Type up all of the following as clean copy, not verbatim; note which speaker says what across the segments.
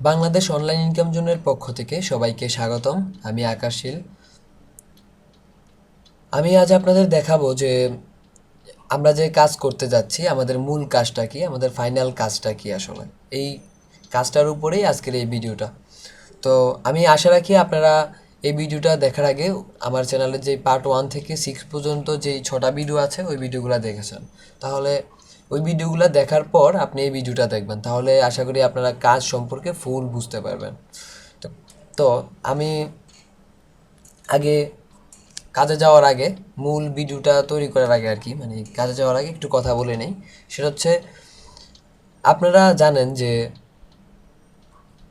Speaker 1: Bangladesh online income জোনের পক্ষ থেকে সবাইকে স্বাগতম। আমি আকাশশীল। আমি আজ আপনাদের দেখাবো যে আমরা যে কাজ করতে যাচ্ছি আমাদের মূল কাজটা কি, আমাদের ফাইনাল কাজটা কি। আসলে এই কাজটার উপরেই আজকের এই ভিডিওটা। তো আমি আশা রাখি আপনারা এই ভিডিওটা দেখার আগে আমার চ্যানেলের যে পার্ট 1 থেকে 6 পর্যন্ত যেই 6টা ভিডিও আছে ওই ভিডিওগুলো দেখেছেন। তাহলে ওই ভিডিওগুলো দেখার পর আপনি এই ভিডিওটা দেখবেন, তাহলে আশা করি আপনারা কাজ সম্পর্কে ফুল বুঝতে পারবেন। তো তো আমি আগে কাজে যাওয়ার আগে, মূল ভিডিওটা তৈরি করার আগে আর কি, মানে কাজে যাওয়ার আগে একটু কথা বলে নেই। সেটা হচ্ছে, আপনারা জানেন যে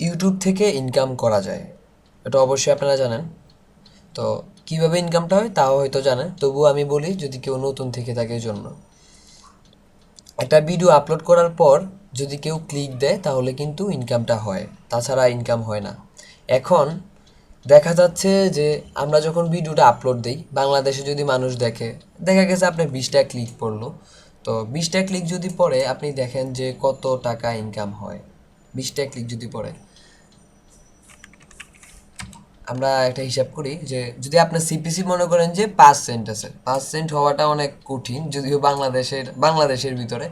Speaker 1: ইউটিউব থেকে ইনকাম করা যায়, এটা অবশ্যই আপনারা জানেন। তো কিভাবে ইনকামটা হয় তাও হয়তো জানেন, তবুও আমি বলি যদি কেউ নতুন থেকে থাকে এই জন্য। একটা ভিডিও আপলোড করার পর যদি কেউ ক্লিক দেয় তাহলে কিন্তু ইনকামটা হয়, তাছাড়া ইনকাম হয় না। এখন দেখা যাচ্ছে যে আমরা যখন ভিডিওটা আপলোড দিই, বাংলাদেশে যদি মানুষ দেখে, দেখা গেছে আপনার 20টা ক্লিক পড়লো। তো 20টা ক্লিক যদি পড়ে আপনি দেখেন যে কত টাকা ইনকাম হয়। 20টা ক্লিক যদি পড়ে, আমরা একটা হিসাব করি যে যদি আপনার সিপিসি মনে করেন যে 5 সেন্ট আছে, 5 সেন্ট হওয়াটা অনেক কঠিন, যদিও বাংলাদেশের ভিতরে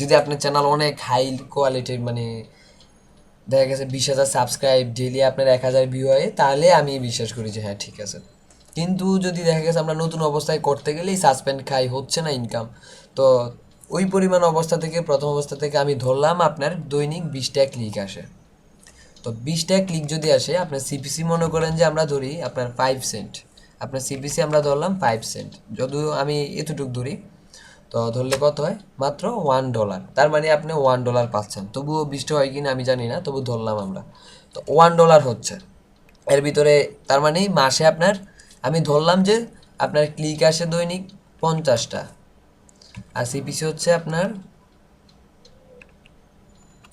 Speaker 1: যদি আপনার চ্যানেল অনেক হাই কোয়ালিটির, মানে দেখা গেছে 20,000 সাবস্ক্রাইব, ডেইলি আপনার 1,000 ভিউ হয়, তাহলে আমি বিশ্বাস করি যে হ্যাঁ ঠিক আছে। কিন্তু যদি দেখা গেছে আমরা নতুন অবস্থায় করতে গেলেই সাসপেন্ড খাই, হচ্ছে না ইনকাম, তো ওই পরিমাণ অবস্থা থেকে, প্রথম অবস্থা থেকে আমি ধরলাম আপনার দৈনিক 20টা ক্লিক আসে। তো 20টা ক্লিক যদি আসে, আপনার সিপিসি মনে করেন যে আমরা ধরি আপনার 5 সেন্ট, আপনার সিপিসি আমরা ধরলাম 5 সেন্ট, যদিও আমি এতটুকু ধরি। তো ধরলে কত হয়? মাত্র $1। তার মানে আপনি $1 পাচ্ছেন। তবুও 20টা হয় কিনা আমি জানি না, তবু ধরলাম আমরা। তো $1 হচ্ছে এর ভিতরে। তার মানে মাসে আপনার, আমি ধরলাম যে আপনার ক্লিক আসে দৈনিক 50টা, আর সিপিসি হচ্ছে আপনার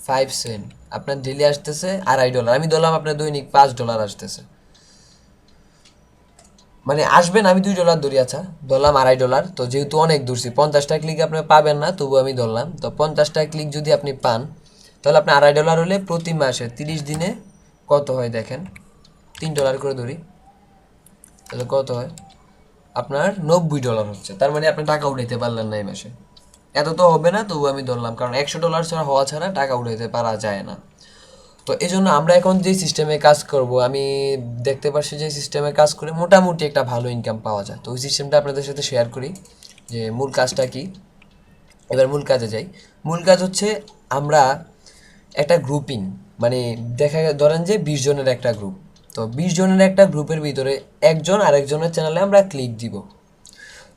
Speaker 1: 5 সেন্ট, আপনার ডেলি আসতেছে $2.5। আমি ধরলাম আপনার দৈনিক $5 আসতেছে, মানে আসবে না, আমি $2 ধরি। আচ্ছা ধরলাম $2.5। তো যেহেতু অনেক ধরছি, 50টা ক্লিক আপনি পাবেন না, তবু আমি ধরলাম। তো 50টা ক্লিক যদি আপনি পান, তাহলে আপনার $2.5 হলে প্রতি মাসে 30 দিনে কত হয় দেখেন, $3 করে ধরি, তাহলে কত হয়? আপনার $90 হচ্ছে। তার মানে আপনি টাকা উঠাইতে পারলেন না এই মাসে। এত তো হবে না, তবু আমি ধরলাম, কারণ $100 ছাড়া হওয়া ছাড়া টাকা উঠাইতে পারা যায় না। তো এই জন্য আমরা এখন যে সিস্টেমে কাজ করব, আমি দেখতে পাচ্ছি যে সিস্টেমে কাজ করে মোটামুটি একটা ভালো ইনকাম পাওয়া যায়। তো ওই সিস্টেমটা আপনাদের সাথে শেয়ার করি যে মূল কাজটা কি। এবার মূল কাজে যাই। মূল কাজ হচ্ছে, আমরা একটা গ্রুপিং, মানে ধরেন যে 20 জনের একটা গ্রুপ। তো 20 জনের একটা গ্রুপের ভিতরে একজন আরেকজনের চ্যানেলে আমরা ক্লিক দিব।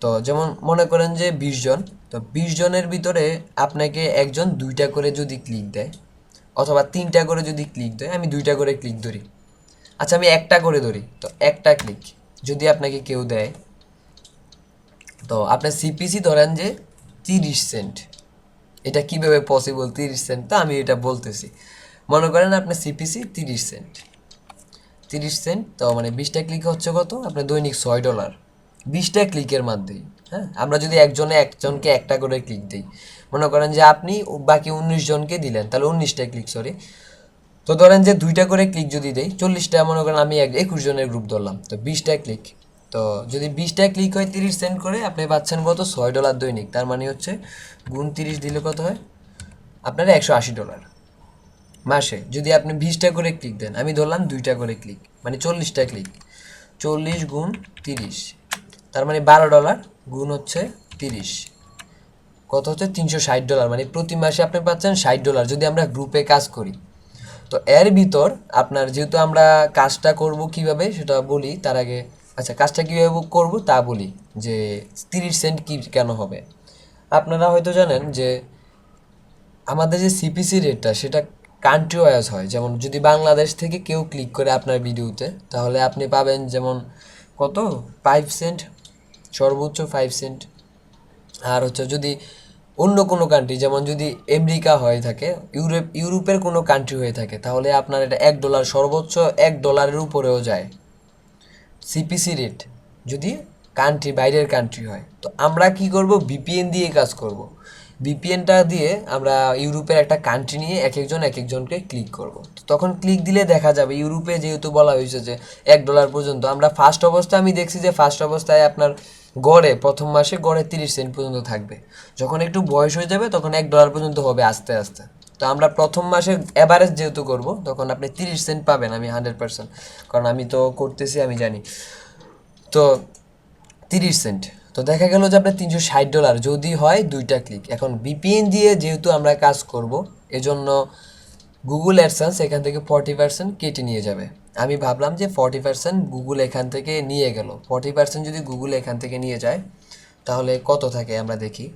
Speaker 1: তো যেমন মনে করেন যে 20 জন, তো 20 জনের ভিতরে আপনাকে একজন 2টা করে যদি ক্লিক দেয়, অথবা 3টা করে যদি ক্লিক দেয়, আমি 2টা করে ক্লিক ধরি। আচ্ছা আমি একটা করে ধরি, তো একটা ক্লিক যদি আপনাকে কেউ দেয়, তো আপনার সিপিসি ধরেন যে 30 সেন্ট। এটা কিভাবে পসিবল 30 সেন্ট? তো আমি এটা বলতেছি। মনে করেন আপনার সিপিসি 30 সেন্ট, 30 সেন্ট, তো মানে 20টা ক্লিক হচ্ছে কত? আপনার দৈনিক $6। 20টা ক্লিকের মাধ্যমে, হ্যাঁ, আমরা যদি একজনকে একটা করে ক্লিক দিই, মনে করেন যে আপনি বাকি 19 জনকে দিলেন, তাহলে 19টা ক্লিক, সরি। তো ধরেন যে 2টা করে ক্লিক যদি দেই, 40টা, মনে করেন আমি 21 জনের গ্রুপ ধরলাম, তো 20টা ক্লিক। তো যদি 20টা ক্লিক হয় 30 সেন্ট করে, আপনি পাচ্ছেন কত? $6 দৈনিক। তার মানে হচ্ছে গুণ 30 দিলে কত হয়? আপনার $180 মাসে। যদি আপনি 20টা করে ক্লিক দেন, আমি ধরলাম 2টা করে ক্লিক, মানে 40টা ক্লিক, 40 গুণ 30, তার মানে $12 গুণ হচ্ছে 30, কত হচ্ছে? $360। মানে প্রতি মাসে আপনি পাচ্ছেন $60 যদি আমরা গ্রুপে কাজ করি। তো এর ভিতর আপনার, যেহেতু আমরা কাজটা করব কিভাবে সেটা বলি তার আগে, আচ্ছা কাজটা কীভাবে করব তা বলি, যে 30 সেন্ট কি কেন হবে। আপনারা হয়তো জানেন যে আমাদের যে সিপিসি রেটটা, সেটা কান্ট্রি ওয়াইজ হয়। যেমন যদি বাংলাদেশ থেকে কেউ ক্লিক করে আপনার ভিডিওতে, তাহলে আপনি পাবেন যেমন কত? 5 সেন্ট, সর্বোচ্চ 5 সেন্ট। আর হচ্ছে যদি অন্য কোনো কান্ট্রি, যেমন যদি আমেরিকা হয়ে থাকে, ইউরোপের কোনো কান্ট্রি হয়ে থাকে, তাহলে আপনার এটা $1, সর্বোচ্চ $1 উপরেও যায় সিপিসি রেট, যদি কান্ট্রি বাইরের কান্ট্রি হয়। তো আমরা কি করব? ভিপিএন দিয়ে কাজ করব। ভিপিএনটা দিয়ে আমরা ইউরোপের একটা কান্ট্রি নিয়ে এক একজনকে ক্লিক করব। তখন ক্লিক দিলে দেখা যাবে ইউরোপে যেহেতু বলা হয়েছে যে $1 পর্যন্ত, আমরা ফার্স্ট অবস্থায় আমি দেখছি যে ফার্স্ট অবস্থায় আপনার গড়ে প্রথম মাসে গড়ে 30 সেন্ট পর্যন্ত থাকবে। যখন একটু বয়স হয়ে যাবে তখন $1 পর্যন্ত হবে আস্তে আস্তে। তো আমরা প্রথম মাসে অ্যাভারেজ যেহেতু করব তখন আপনি 30 সেন্ট পাবেন, আমি 100%, কারণ আমি তো করতেছি, আমি জানি। তো 30 সেন্ট, তো দেখা গেল যে আপনার $360 যদি হয় 2টা ক্লিক। এখন ভিপিএন দিয়ে যেহেতু আমরা কাজ করব এজন্য গুগল অ্যাডসেন্স এখান থেকে 40% কেটে নিয়ে যাবে। আমি ভাবলাম যে 40% গুগল এখান থেকে নিয়ে গেল, 40% যদি গুগল এখান থেকে নিয়ে যায় তাহলে কত থাকে আমরা দেখি।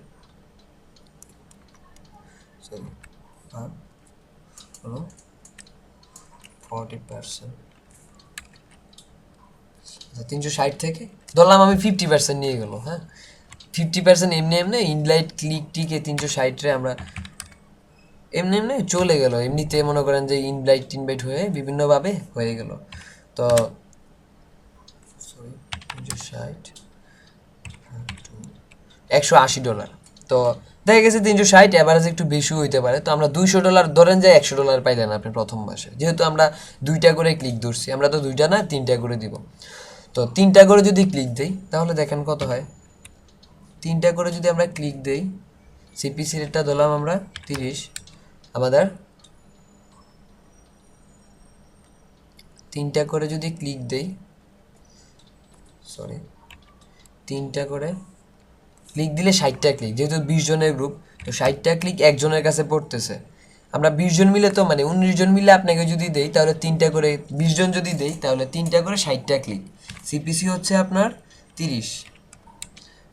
Speaker 1: হলো 40%, 360 থেকে ধরলাম আমি 50% নিয়ে গেল। হ্যাঁ, 50% এমনি এমনি ইনলাইট ক্লিক টিকে 360 আমরা এমনি এমনি চলে গেল, এমনিতে মনে করেন যে ইনভাইট টিনভাইট হয়ে বিভিন্নভাবে হয়ে গেল। তো সরি, 360 $180। তো দেখা গেছে 360 অ্যাভারেজ একটু বেশি হইতে পারে, তো আমরা $200 ধরেন যে $100 পাইলেন আপনি প্রথম মাসে, যেহেতু আমরা 2টা করে ক্লিক ধরছি, আমরা তো 2টা না 3টা করে দিব। তো 3টা করে যদি ক্লিক দেই তাহলে দেখেন কত হয়। 3টা করে যদি আমরা ক্লিক দেই, সিপিসি রেটটা ধরলাম আমরা 30, আমাদের 3টা করে যদি ক্লিক দেই, সরি 3টা করে ক্লিক দিলে 60টা ক্লিক, যেহেতু 20 জনের গ্রুপ, তো 60টা ক্লিক একজনের কাছে পড়তেছে। আমরা 20 জন মিলে তো মানে 19 জন মিলে আপনাকে যদি দেই তাহলে 3টা করে, 20 জন যদি দেই তাহলে 3টা করে 60টা ক্লিক, সিপিসি হচ্ছে আপনার 30।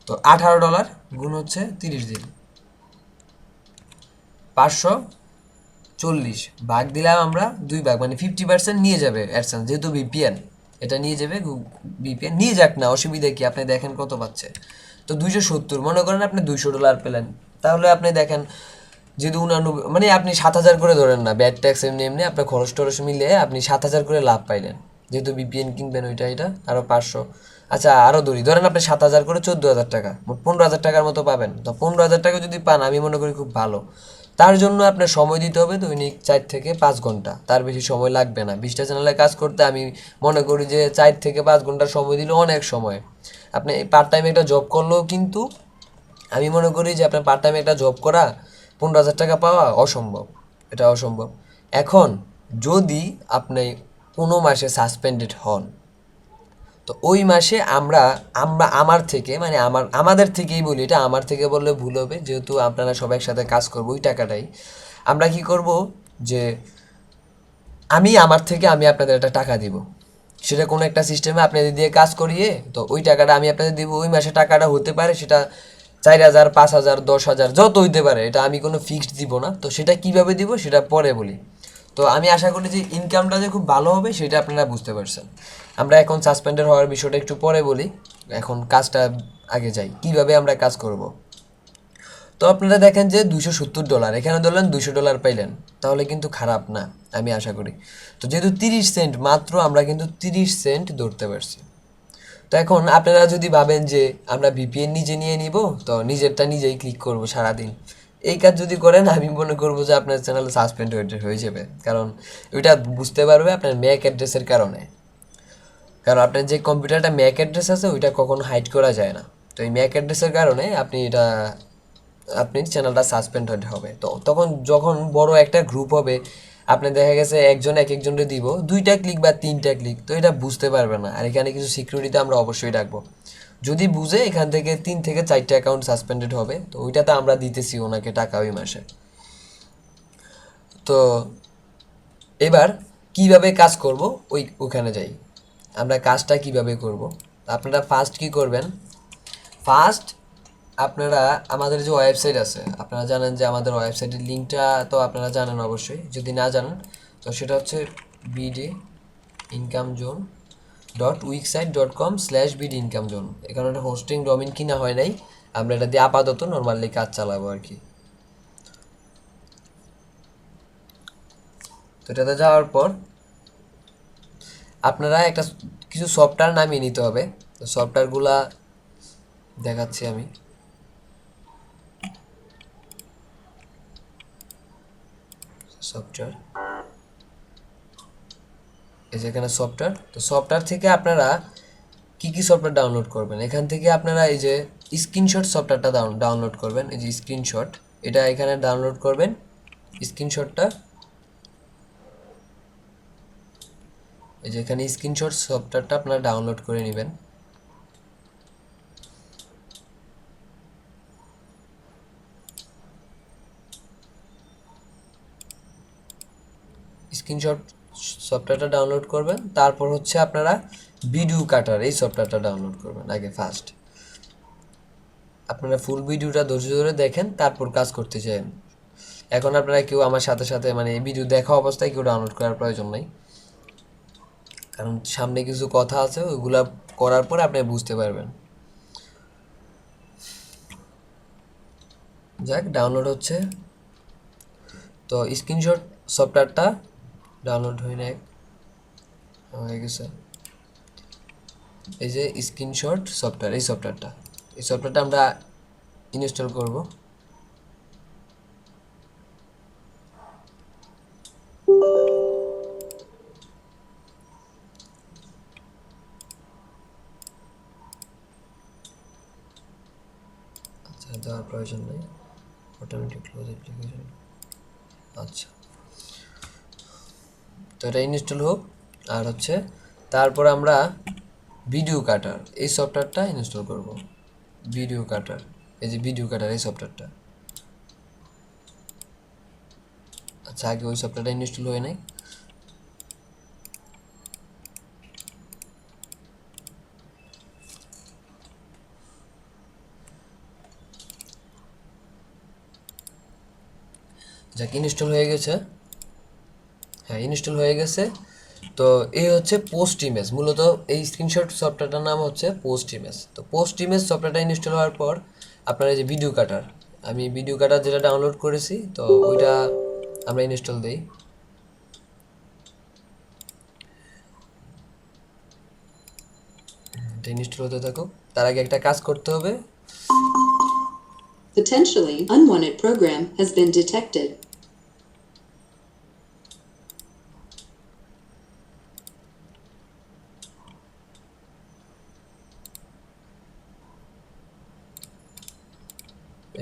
Speaker 1: তো $18 গুণ হচ্ছে 30 দিন, 540 ভাগ দিলাম আমরা 2 ভাগ, মানে 50% নিয়ে যাবে অ্যাডসেন্স, যেহেতু ভিপিএন এটা নিয়ে যাবে। ভিপিএন নিয়ে যাক না, অসুবিধা কি, আপনি দেখেন কত পাচ্ছে। তো 270, মনে করেন আপনি $200 পেলেন, তাহলে আপনি দেখেন যেহেতু 89, মানে আপনি 7,000 করে ধরেন না, ব্যাড ট্যাক্স এমনি এমনি আপনার খরচ টরচ মিলে আপনি 7,000 করে লাভ পাইলেন, যেহেতু ভিপিএন কিনবেন ওইটা এটা আরও 500। আচ্ছা আরও ধরেন আপনি 7,000 করে 14,000 টাকা, মোট 15,000 টাকার মতো পাবেন। তো 15,000 টাকা যদি পান আমি মনে করি খুব ভালো। তার জন্য আপনার সময় দিতে হবে দৈনিক 4 থেকে 5 ঘন্টা, তার বেশি সময় লাগবে না 20টা চ্যানেলে কাজ করতে। আমি মনে করি যে 4 থেকে 5 ঘন্টা সময় দিলে অনেক সময়। আপনি পার্ট টাইম একটা জব করলেও কিন্তু আমি মনে করি যে আপনার পার্ট টাইমে একটা জব করা 15,000 টাকা পাওয়া অসম্ভব, এটা অসম্ভব। এখন যদি আপনি কোনো মাসে সাসপেন্ডেড হন, তো ওই মাসে আমরা আমরা আমার থেকে মানে আমাদের থেকেই বলি, এটা আমার থেকে বললে ভুল হবে, যেহেতু আপনারা সবাই একসাথে কাজ করবো ওই টাকাটাই আমরা কি করব যে আমার থেকে আমি আপনাদের একটা টাকা দিব, সেটা কোনো একটা সিস্টেমে আপনাদের দিয়ে কাজ করিয়ে, তো ওই টাকাটা আমি আপনাদের দিব। ওই মাসে টাকাটা হতে পারে সেটা 4,000, 5,000, 10,000 যত হইতে পারে, এটা আমি কোনো ফিক্সড দিব না। তো সেটা কিভাবে দিব সেটা পরে বলি। তো আমি আশা করি যে ইনকামটা যে খুব ভালো হবে সেটা আপনারা বুঝতে পারছেন। আমরা এখন সাসপেন্ডেড হওয়ার বিষয়টা একটু পরে বলি, এখন কাজটা আগে যাই কিভাবে আমরা কাজ করব। তো আপনারা দেখেন যে $270, এখানে ধরলেন $200 পাইলেন, তাহলে কিন্তু খারাপ না আমি আশা করি। তো যেহেতু 30 সেন্ট মাত্র, আমরা কিন্তু 30 সেন্ট ধরতে পারছি। তো এখন আপনারা যদি ভাবেন যে আমরা ভিপিএন নিজে নিয়ে নিব, তো নিজেরটা নিজেই ক্লিক করব সারাদিন, এই কাজ যদি করেন আমি মনে করবো যে আপনার চ্যানেল সাসপেন্ড হয়ে যাবে, কারণ ওইটা বুঝতে পারবে আপনার ম্যাক অ্যাড্রেসের কারণে। কারণ আপনার যে কম্পিউটারটা ম্যাক অ্যাড্রেস আছে ওইটা কখনো হাইড করা যায় না, তো এই ম্যাক অ্যাড্রেসের কারণে আপনি চ্যানেলটা সাসপেন্ড হবে। তো তখন যখন বড় একটা গ্রুপ হবে, আপনি দেখা গেছে একজন একজনকে দিব 2টা ক্লিক বা 3টা ক্লিক, তো এটা বুঝতে পারবে না। আর এখানে কিছু সিকিউরিটি আমরা অবশ্যই রাখবো, যদি বুঝে এখান থেকে 3 থেকে 4টা অ্যাকাউন্ট সাসপেন্ডেড হবে। তো ওইটাতে আমরা দিতেছি ওনাকে টাকা ওই মাসে। তো এবার কিভাবে কাজ করব ওখানে যাই, আমরা কাজটা কিভাবে করব। আপনারা ফার্স্ট কি করবেন, ফার্স্ট আপনারা আমাদের যে ওয়েবসাইট আছে, আপনারা জানেন যে আমাদের ওয়েবসাইটের লিঙ্কটা তো আপনারা জানেন অবশ্যই, যদি না জানেন তো সেটা হচ্ছে bdincomezone.wixsite.com/bdincomezone। এখানে একটা হোস্টিং ডোমেইন কিনা হয় নাই, আমরা এটা দিয়ে আপাতত নর্মালি কাজ চালাবো আর কি। তো এটাতে যাওয়ার পর আপনারা কিছু সফটওয়্যার নামিয়ে নিতে হবে। তো সফটওয়্যারগুলা দেখাচ্ছি আমি। সফটওয়্যার, এই যে এখানে সফটওয়্যার। তো সফটওয়্যার থেকে আপনারা কি কি সফটওয়্যার ডাউনলোড করবেন, এখান থেকে আপনারা এই যে স্ক্রিনশট সফটওয়্যারটা ডাউনলোড করবেন। এই যে স্ক্রিনশট, এটা এখানে ডাউনলোড করবেন স্ক্রিনশটটা। এই যে এখানে স্ক্রিনশট সফটওয়্যারটা আপনারা ডাউনলোড করে নেবেন। স্ক্রিনশট সফটওয়্যারটা ডাউনলোড করবেন, তারপর হচ্ছে আপনারা ভিডিও কাটার এই সফটওয়্যারটা ডাউনলোড করবেন আগে ফার্স্ট। আপনারা ফুল ভিডিওটা ধৈর্য ধরে দেখেন, তারপর কাজ করতে চান। এখন আপনারা কেউ আমার সাথে সাথে মানে এই ভিডিও দেখা অবস্থায় কেউ ডাউনলোড করার প্রয়োজন নেই, কারণ সামনে কিছু কথা আছে, ওইগুলা করার পরে আপনি বুঝতে পারবেন। যাক, ডাউনলোড হচ্ছে। তো স্ক্রিনশট সফটওয়্যারটা ডাউনলোড হয়ে গেছে। এই যে স্ক্রিনশট সফটওয়্যার, এই সফটওয়্যারটা আমরা ইনস্টল করব। আচ্ছা, দেওয়ার প্রয়োজন নেই, অটোমেটিক ক্লোজ অ্যাপ্লিকেশন। আচ্ছা, তো এটা ইনস্টল হোক। আর হচ্ছে তারপর আমরা ভিডিও কাটার এই সফটওয়্যারটা ইনস্টল করব। ভিডিও কাটার, এই যে ভিডিও কাটার এই সফটওয়্যারটা। আচ্ছা, আগে ওই সফটওয়্যারটা ইনস্টল হয়ে নাই। যাক, ইনস্টল হয়ে গেছে। হ্যাঁ, ইনস্টল হয়ে গেছে। তো এই হচ্ছে পোস্ট ইমেজ, মূলত এই স্ক্রিনশট সফটওয়্যারটার নাম হচ্ছে পোস্ট ইমেজ। তো পোস্ট ইমেজ সফটওয়্যারটা ইনস্টল হওয়ার পর আপনার এই যে ভিডিও কাটার, আমি ভিডিও কাটার যেটা ডাউনলোড করেছি, তো ওইটা আমরা ইনস্টল দিই। এটা ইনস্টল হতে থাকুক, তার আগে একটা কাজ করতে হবে।
Speaker 2: Potentially unwanted program has been detected.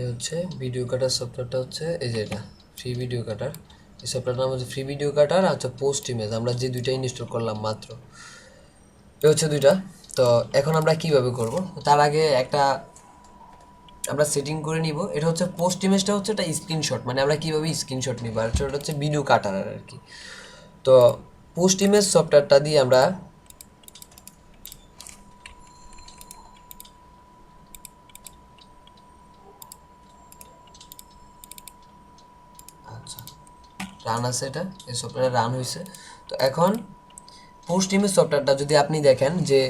Speaker 1: এই হচ্ছে ভিডিও কাটার সফটওয়্যারটা, হচ্ছে এই যে এটা ফ্রি ভিডিও কাটার। এই সফটওয়্যারটার নাম হচ্ছে ফ্রি ভিডিও কাটার। আর হচ্ছে পোস্ট ইমেজ, আমরা যে দুইটা ইনস্টল করলাম মাত্র, এ হচ্ছে দুইটা। তো এখন আমরা কিভাবে করব, তার আগে একটা আমরা সেটিং করে নিব। এটা হচ্ছে পোস্ট ইমেজটা, হচ্ছে এটা স্ক্রিনশট, মানে আমরা কিভাবে স্ক্রিনশট নিব, আর এটা হচ্ছে ভিডিও কাটার আর কি। তো পোস্ট ইমেজ সফটওয়্যারটা দিয়ে আমরা আচ্ছা রান আছে, এটা এই সফটওয়্যারে রান হয়েছে। তো এখন পোস্ট ইমেজ সফটওয়্যারটা যদি আপনি দেখেন যে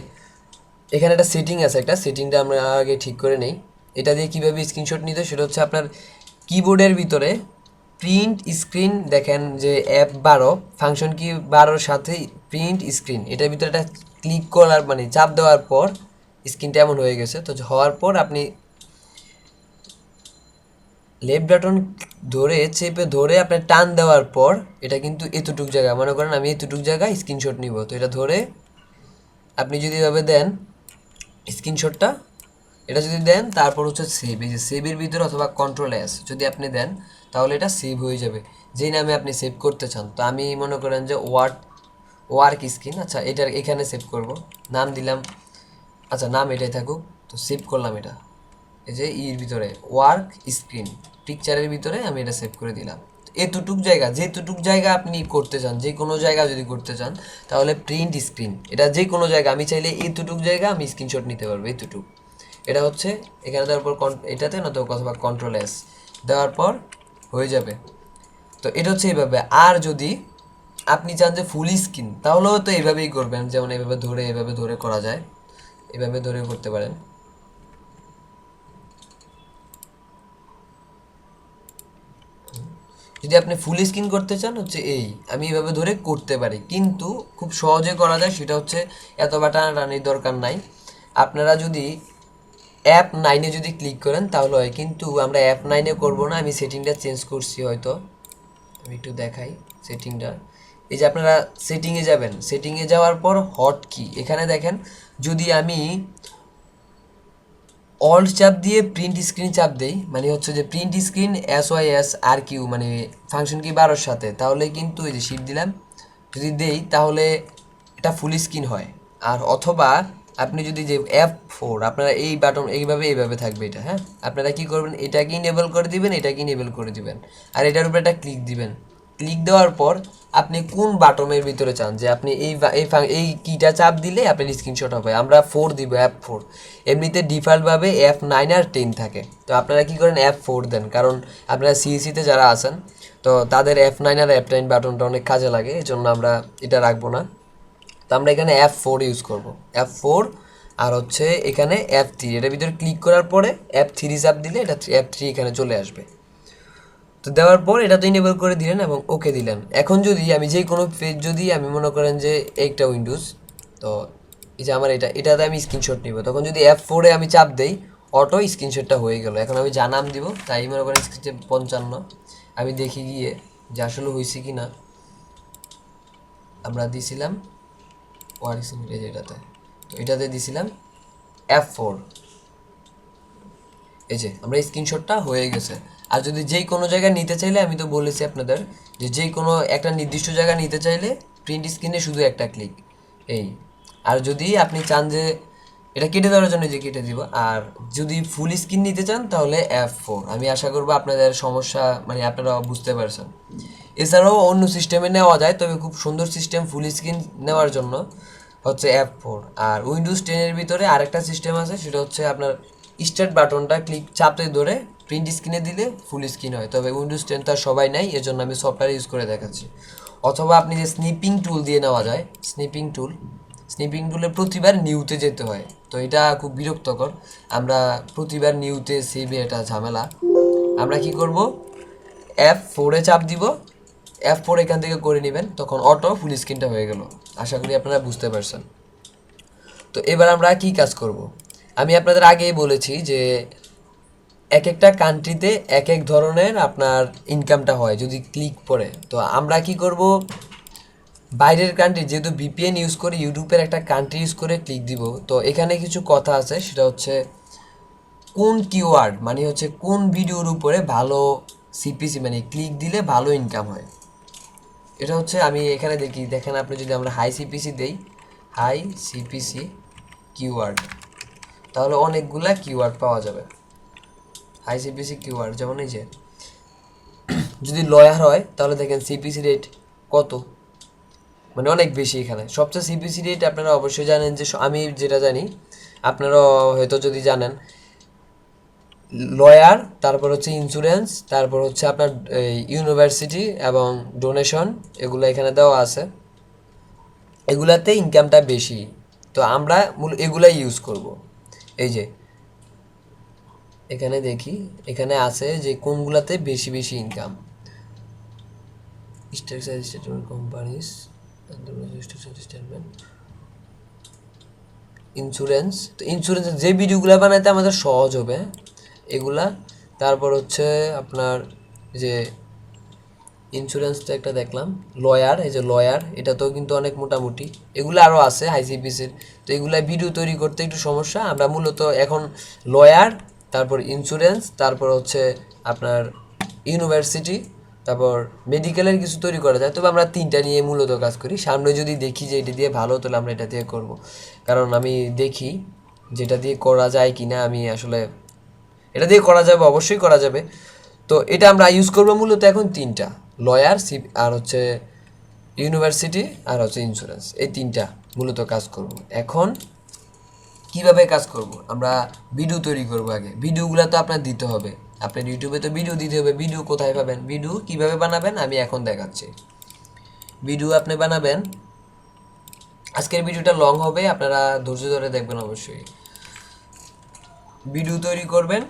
Speaker 1: এখানে একটা সেটিং আছে, একটা সেটিংটা আমরা আগে ঠিক করে নেই। এটা দিয়ে কীভাবে স্ক্রিনশট নিতে, সেটা হচ্ছে আপনার কিবোর্ডের ভিতরে প্রিন্ট স্ক্রিন, দেখেন যে F12 ফাংশন কি 12-র সাথে প্রিন্ট স্ক্রিন, এটার ভিতরে একটা ক্লিক করার মানে চাপ দেওয়ার পর স্ক্রিনটা এমন হয়ে গেছে। তো হওয়ার পর আপনি লেফট বাটন ধরে চেপে ধরে আপনার টান দেওয়ার পর এটা কিন্তু এতটুক জায়গা, মনে করেন আমি এতটুক জায়গায় স্ক্রিনশট নিব, তো এটা ধরে আপনি যদি এভাবে দেন স্ক্রিনশটটা, এটা যদি দেন তারপর হচ্ছে সেভ, এই যে সেভের ভিতরে অথবা কন্ট্রোল S যদি আপনি দেন তাহলে এটা সেভ হয়ে যাবে, যেই নামে আপনি সেভ করতে চান। তো আমি মনে করেন যে ওয়ার্ক স্ক্রিন, আচ্ছা এটার এখানে সেভ করব, নাম দিলাম, আচ্ছা নাম এটাই থাকুক। তো সেভ করলাম এটা, এই যে ইর ভিতরে ওয়ার্ক স্ক্রিন পিকচারের ভিতরে আমি এটা সেভ করে দিলাম। এতটুক জায়গা, যেটুক জায়গা আপনি করতে চান, যে কোনো জায়গা যদি করতে চান তাহলে প্রিন্ট স্ক্রিন, এটা যে কোনো জায়গা আমি চাইলে এতটুক জায়গা আমি স্ক্রিনশট নিতে পারবো, এতটুক। এটা হচ্ছে এখানে দেওয়ার পর এটাতে না তো অথবা কন্ট্রোল S দেওয়ার পর হয়ে যাবে। তো এটা হচ্ছে এইভাবে। আর যদি আপনি চান যে ফুল স্ক্রিন, তাহলেও তো এইভাবেই করবেন, যেমন এভাবে ধরে করা যায়, এভাবে ধরে করতে পারেন। যদি আপনি ফুল স্ক্রিন করতে চান হচ্ছে আমি এইভাবে ধরে করতে পারি, কিন্তু খুব সহজে করা যায়, সেটা হচ্ছে এত বা টানাটানির দরকার নাই। আপনারা যদি F9-এ যদি ক্লিক করেন তাহলে হয়, কিন্তু আমরা F9-এ করবো না, আমি সেটিংটা চেঞ্জ করছি হয়তো, আমি একটু দেখাই সেটিংটা। এই যে আপনারা সেটিংয়ে যাবেন, সেটিংয়ে যাওয়ার পর হট কি এখানে দেখেন, যদি আমি অল্ট চাপ দিয়ে প্রিন্ট স্ক্রিন চাপ দেই, মানে হচ্ছে যে প্রিন্ট স্ক্রিন SYS আর কিউ মানে ফাংশন কি 12 সাথে, তাহলে কিন্তু এই যে শিফট দিলাম যদি দেই তাহলে এটা ফুল স্ক্রিন হয়। আর অথবা আপনি যদি যে F4 আপনারা এই বাটন এইভাবে থাকবে এটা, হ্যাঁ আপনারা কি করবেন, এটাকে ইনেবল করে দিবেন, এটাকে ইনেবল করে দিবেন, আর এটার উপরে একটা ক্লিক দিবেন। ক্লিক দেওয়ার পর আপনি কোন বাটনের ভিতরে চান যে আপনি এই কিটা চাপ দিলে আপনার স্ক্রিনশট হবে, আমরা 4 দিব, F4। এমনিতে ডিফল্টভাবে F9 আর 10 থাকে, তো আপনারা কি করেন F4 দেন, কারণ আপনারা সিএসিতে যারা আছেন তো তাদের F9 আর F10 বাটনটা অনেক কাজে লাগে, এই জন্য আমরা এটা রাখবো না। তো আমরা এখানে F4 ইউজ করব, F4। আর হচ্ছে এখানে F3, এটার ভিতরে ক্লিক করার পরে F3 চাপ দিলে এটা F3 এখানে চলে আসবে। তো দেওয়ার পর এটা তো ইনেবল করে দিলেন এবং ওকে দিলেন। এখন যদি আমি যে কোনো পেজ, যদি আমি মনে করেন যে একটা উইন্ডোজ, তো এই যে আমার এটাতে আমি স্ক্রিনশট নিব, তখন যদি F4-এ আমি চাপ দেই অটো স্ক্রিনশটটা হয়ে গেল। এখন আমি জানাম দিব, তাই মনে করেন স্ক্রিনশট 55, আমি দেখি গিয়ে যে আসলে হয়েছে কি না। আমরা দিছিলাম যেটাতে, তো এটাতে দিছিলাম F4, এই যে আমরা স্ক্রিনশটটা হয়ে গেছে। আর যদি যেই কোনো জায়গায় নিতে চাইলে, আমি তো বলেছি আপনাদের যে যেই কোনো একটা নির্দিষ্ট জায়গা নিতে চাইলে প্রিন্ট স্ক্রিনে শুধু একটা ক্লিক এই। আর যদি আপনি চান যে এটা কেটে দেওয়ার জন্য যে কেটে দিব, আর যদি ফুল স্ক্রিন নিতে চান তাহলে F4। আমি আশা করবো আপনাদের সমস্যা মানে আপনারা বুঝতে পারছেন। এছাড়াও অন্য সিস্টেমে নেওয়া যায়, তবে খুব সুন্দর সিস্টেম ফুল স্ক্রিন নেওয়ার জন্য হচ্ছে F4। আর উইন্ডোজ 10-এর ভিতরে আরেকটা সিস্টেম আছে, সেটা হচ্ছে আপনার স্টার্ট বাটনটা ক্লিক চাপতে ধরে প্রিন্ট স্ক্রিনে দিলে ফুল স্ক্রিন হয়, তবে উইন্ডোজ 10 তো আর সবাই নাই, এজন্য আমি সফটওয়্যার ইউজ করে দেখাচ্ছি। অথবা আপনি যে স্নিপিং টুল দিয়ে নেওয়া যায়, স্নিপিং টুলে প্রতিবার নিউতে যেতে হয়, তো এটা খুব বিরক্তকর। আমরা প্রতিবার নিউতে সেভে, এটা ঝামেলা। আমরা কি করব, F4-এ চাপ দিব, F4 এখান থেকে করে নেবেন, তখন অটো ফুল স্ক্রিনটা হয়ে গেল। আশা করি আপনারা বুঝতে পারছেন। তো এবার আমরা কি কাজ করব, আমি আপনাদের আগেই বলেছি যে এক একটা কান্ট্রিতে এক এক ধরনের আপনার ইনকামটা হয় যদি ক্লিক পড়ে। তো আমরা কি করব, বাইরের কান্ট্রি যেহেতু VPN ইউজ করে ইউটিউবের একটা কান্ট্রি ইউজ করে ক্লিক দিব। তো এখানে কিছু কথা আছে, সেটা হচ্ছে কোন কিওয়ার্ড মানে হচ্ছে কোন ভিডিওর উপরে ভালো সিপিসি মানে ক্লিক দিলে ভালো ইনকাম হয়। এটা হচ্ছে আমি এখানে দেখেন আপনি যদি আমরা হাই সিপিসি দেই, হাই সিপিসি কিওয়ার্ড, তাহলে অনেকগুলা কিওয়ার্ড পাওয়া যাবে। হাই সিপিসি কিওয়ার্ড যেমন এই যে যদি লয়ার হয় তাহলে দেখেন সিপিসি রেট কত, মানে অনেক বেশি। এখানে সবচেয়ে সিপিসি রেট আপনারা অবশ্যই জানেন যে আমি যেটা জানি আপনারা হয়তো যদি জানেন, লয়ার, তারপর হচ্ছে ইন্স্যুরেন্স, তারপর হচ্ছে আপনার ইউনিভার্সিটি এবং ডোনেশন, এগুলো এখানে দেওয়া আছে, এগুলাতে ইনকামটা বেশি। তো আমরা এগুলাই ইউজ করব। এই যে এখানে দেখি, এখানে আছে যে কোনগুলাতে বেশি বেশি income. Structure statement companies, statement, insurance. তো ইন্স্যুরেন্সের যে ভিডিওগুলো বানাইতে আমাদের সহজ হবে এগুলা। তারপর হচ্ছে আপনার যে ইন্স্যুরেন্সটা একটা দেখলাম, লয়ার, এই যে লয়ার, এটাতেও কিন্তু অনেক মোটামুটি, এগুলো আরও আছে হাইসিপিসির। তো এগুলা ভিডিও তৈরি করতে একটু সমস্যা, আমরা মূলত এখন লয়ার, তারপর ইন্স্যুরেন্স, তারপর হচ্ছে আপনার ইউনিভার্সিটি, তারপর মেডিকেলের কিছু তৈরি করা যায়, তবে আমরা তিনটা নিয়ে মূলত কাজ করি। সামনে যদি দেখি যে এটা দিয়ে ভালো, তাহলে আমরা এটা দিয়ে করব, কারণ আমি দেখি যেটা দিয়ে করা যায় কি না। আমি আসলে এটা দিয়ে করা যাবে, অবশ্যই করা যাবে। তো এটা আমরা ইউজ করবো মূলত এখন তিনটা, লয়ার, আর হচ্ছে ইউনিভার্সিটি, আর হচ্ছে ইন্স্যুরেন্স, এই তিনটা মূলত কাজ করব। এখন কিভাবে কাজ করব, আমরা ভিডিও তৈরি করব। আগে ভিডিওগুলো তো আপনার দিতে হবে, আপনার ইউটিউবে তো ভিডিও দিতে হবে। ভিডিও কোথায় পাবেন, ভিডিও কিভাবে বানাবেন আমি এখন দেখাচ্ছি। ভিডিও আপনি বানাবেন, আজকের ভিডিওটা লং হবে, আপনারা ধৈর্য ধরে দেখবেন অবশ্যই। ভিডিও তৈরি করবেন,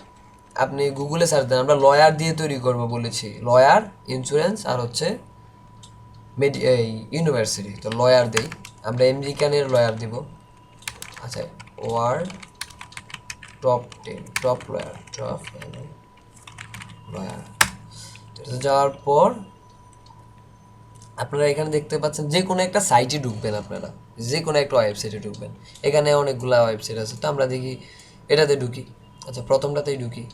Speaker 1: আপনি গুগলে সার্চ দেন, আমরা লয়ার দিয়ে তৈরি করব বলেছি, লয়ার, ইন্স্যুরেন্স আর হচ্ছে এই ইউনিভার্সিটি। তো লয়ার দেই, আমরা আমেরিকানের লয়ার দিব। আচ্ছা, world top 10 top lawyer, top lawyer. তো যাওয়ার পর আপনারা এখানে দেখতে পাচ্ছেন যে কোনো একটা সাইটে ঢুকবেন, আপনারা যে কোনো একটা ওয়েবসাইটে ঢুকবেন। এখানে অনেকগুলা ওয়েবসাইট আছে, তো আমরা দেখি এটাতে ঢুকি। আচ্ছা, প্রথমটাতেই ঢুকি,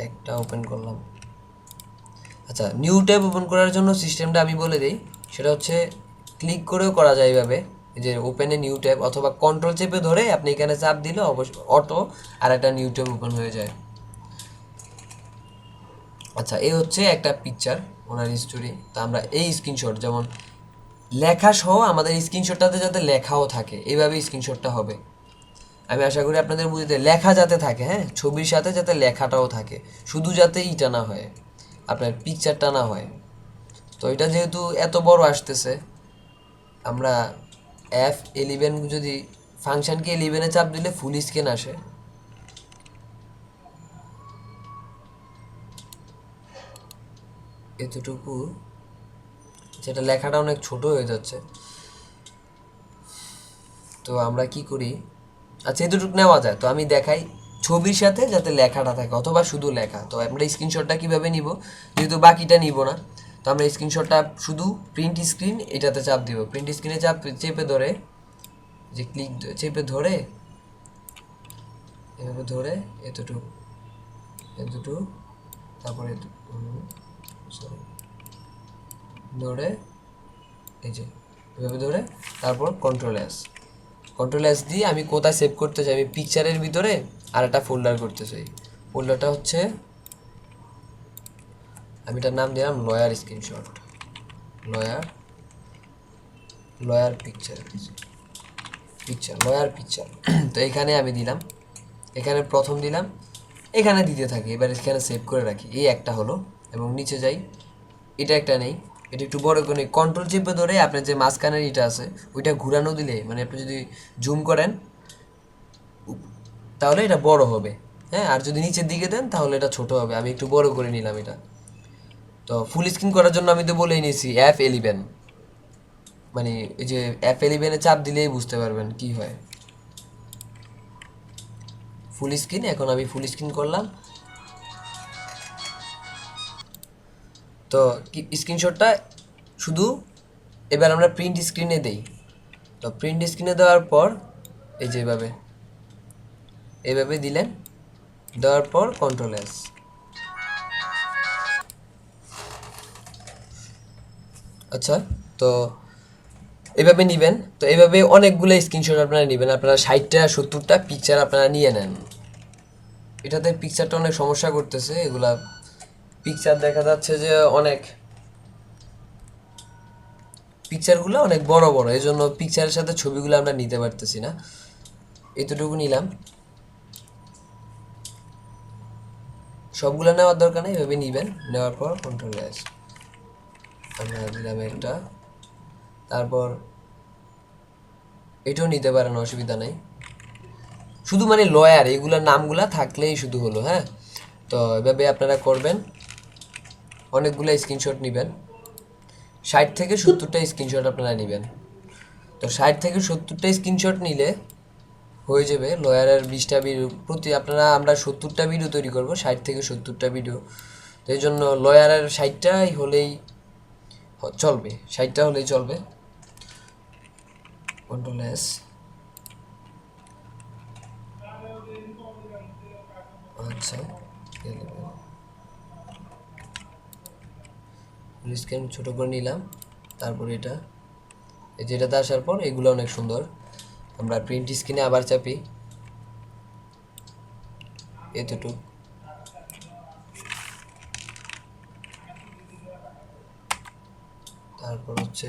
Speaker 1: একটা ওপেন করলাম। আচ্ছা, নিউ ট্যাব ওপেন করার জন্য সিস্টেমটা আমি বলে দিই, সেটা হচ্ছে ক্লিক করেও করা যায় এইভাবে, এই যে ওপেনে নিউ ট্যাব, অথবা কন্ট্রোল চেপে ধরে আপনি এখানে চাপ দিলে অবশ্য অটো আর একটা নিউ ট্যাব ওপেন হয়ে যায়। আচ্ছা, এই হচ্ছে একটা পিকচার ওনার হিস্টোরি। তো আমরা এই স্ক্রিনশট, যেমন লেখা সহ আমাদের স্ক্রিনশটটাতে যাতে লেখাও থাকে, এইভাবে স্ক্রিনশটটা হবে। আমি আশা করি আপনাদের বুঝতে, লেখা যাতে থাকে, হ্যাঁ, ছবির সাথে যাতে লেখাটাও থাকে, শুধু যাতে ইটা না হয়, আপনার পিকচারটা না হয়। তো এটা যেহেতু এত বড় আসতেছে, আমরা F11 যদি ফাংশনকে 11-এ চাপ দিলে ফুল স্ক্রিন আসে। এতটুকু, যেটা লেখাটা অনেক ছোট হয়ে যাচ্ছে, তো আমরা কি করি, আচ্ছা এতটুকু নেওয়া যায়, তো আমি দেখাই ছবির সাথে যাতে লেখাটা থাকে অথবা শুধু লেখা। তো আমরা স্ক্রিনশটটা কীভাবে নিব, যেহেতু বাকিটা নিব না, তো আমরা স্ক্রিনশটটা শুধু প্রিন্ট স্ক্রিন এটাতে চাপ দিব। প্রিন্ট স্ক্রিনে চাপ চেপে ধরে, যে ক্লিক চেপে ধরে এভাবে ধরে এতটুকু এতটুকু, তারপরে সরি ধরে, এই যে এভাবে ধরে, তারপর কন্ট্রোল এস দিয়ে আমি কোথায় সেভ করতে চাই, আমি পিকচারের ভিতরে আর একটা ফোল্ডার করতে চাই। ফোল্ডারটা হচ্ছে, আমি এটার নাম দিলাম lawyer screenshot, lawyer lawyer picture lawyer picture. তো এখানে আমি দিলাম, এখানে প্রথম দিলাম, এখানে দিতে থাকি, এবার এখানে সেভ করে রাখি। এই একটা হলো, এবং নিচে যাই, এটা একটা নেই, এটা একটু বড় করে কন্ট্রোল চেপে ধরে আপনার যে মাঝখানের এটা আছে ওইটা ঘুরানো দিলে, মানে আপনি যদি জুম করেন তাহলে এটা বড় হবে, হ্যাঁ, আর যদি নিচের দিকে দেন তাহলে এটা ছোট হবে। আমি একটু বড় করে নিলাম এটা। তো ফুল স্ক্রিন করার জন্য আমি তো বলেই নিয়েছি F11, মানে এই যে F11-এ চাপ দিলেই বুঝতে পারবেন কি হয়। ফুল স্ক্রিন, এখন আমি ফুল স্ক্রিন করলাম। তো স্ক্রিনশটটা শুধু এবার আমরা প্রিন্ট স্ক্রিনে দেই। তো প্রিন্ট স্ক্রিনে দেওয়ার পর এই যে এইভাবে দিলেন, দেওয়ার পর কন্ট্রোল এস। আচ্ছা, তো এভাবে নেবেন। তো এইভাবে অনেকগুলো স্ক্রিনশট আপনারা নেবেন, আপনারা 60টা 70টা পিকচার আপনারা নিয়ে নেন। এটাতে পিকচারটা অনেক সমস্যা করতেছে, এগুলা পিকচার দেখা যাচ্ছে যে অনেক পিকচারগুলো অনেক বড় বড়, এই জন্য পিকচারের সাথে ছবিগুলো আমরা নিতে পারতেছি না। এতটুকু নিলাম, সবগুলো নেওয়ার দরকার নেই, এভাবে নিবেন। নেওয়ার পর কন্ট্রোল এস, আমরা দিলাম একটা, তারপর এটাও নিতে পারেন, অসুবিধা নেই। শুধু মানে লয়ার এগুলোর নামগুলা থাকলেই শুধু হলো, হ্যাঁ। তো এভাবে আপনারা করবেন, অনেকগুলো স্ক্রিনশট নেবেন, 60 থেকে 70টা স্ক্রিনশট আপনারা নেবেন। তো 60 থেকে 70টা স্ক্রিনশট নিলে হয়ে যাবে লয়ারের 20টা ভিডিও প্রতি, আপনারা আমরা 70টা ভিডিও তৈরি করব, 60 থেকে 70টা ভিডিও। তো এই জন্য লয়ারের 60টাই হলেই চলবে, 60টা হলেই চলবে। কন্ট্রোল এস, আচ্ছা স্ক্রিন ছোট করে নিলাম। তারপর এটা, এই যেটাতে আসার পর এগুলো অনেক সুন্দর। আমরা প্রিন্ট স্ক্রিনে আবার চাপি, এতটুক, তারপর হচ্ছে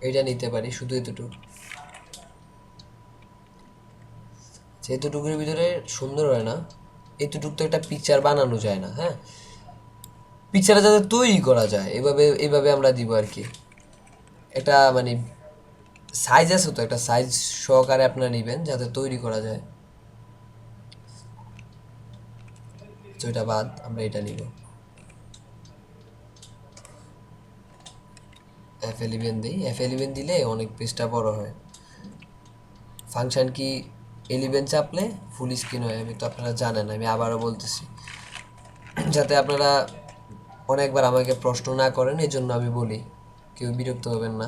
Speaker 1: এটা নিতে পারি শুধু এতটুক। এতটুকুর ভিতরে সুন্দর হয় না, এতটুক তো একটা পিকচার বানানো যায় না, হ্যাঁ, পিকচারটা যাতে তৈরি করা যায় এইভাবে আমরা দিব আর কি। এটা মানে সাইজ আছে, তো একটা সাইজ সহকারে আপনারা নেবেন যাতে তৈরি করা যায়। তো এটা বাদ, আমরা এটা নিব, F11 দিই। F11 দিলে অনেক পেজটা বড় হয়। ফাংশন কি 11 চাপলে ফুল স্ক্রিন হয়, আমি তো আপনারা জানেন, আমি আবারও বলতেছি যাতে আপনারা অনেকবার আমাকে প্রশ্ন না করেন, এই জন্য আমি বলি, কেউ বিরক্ত হবেন না।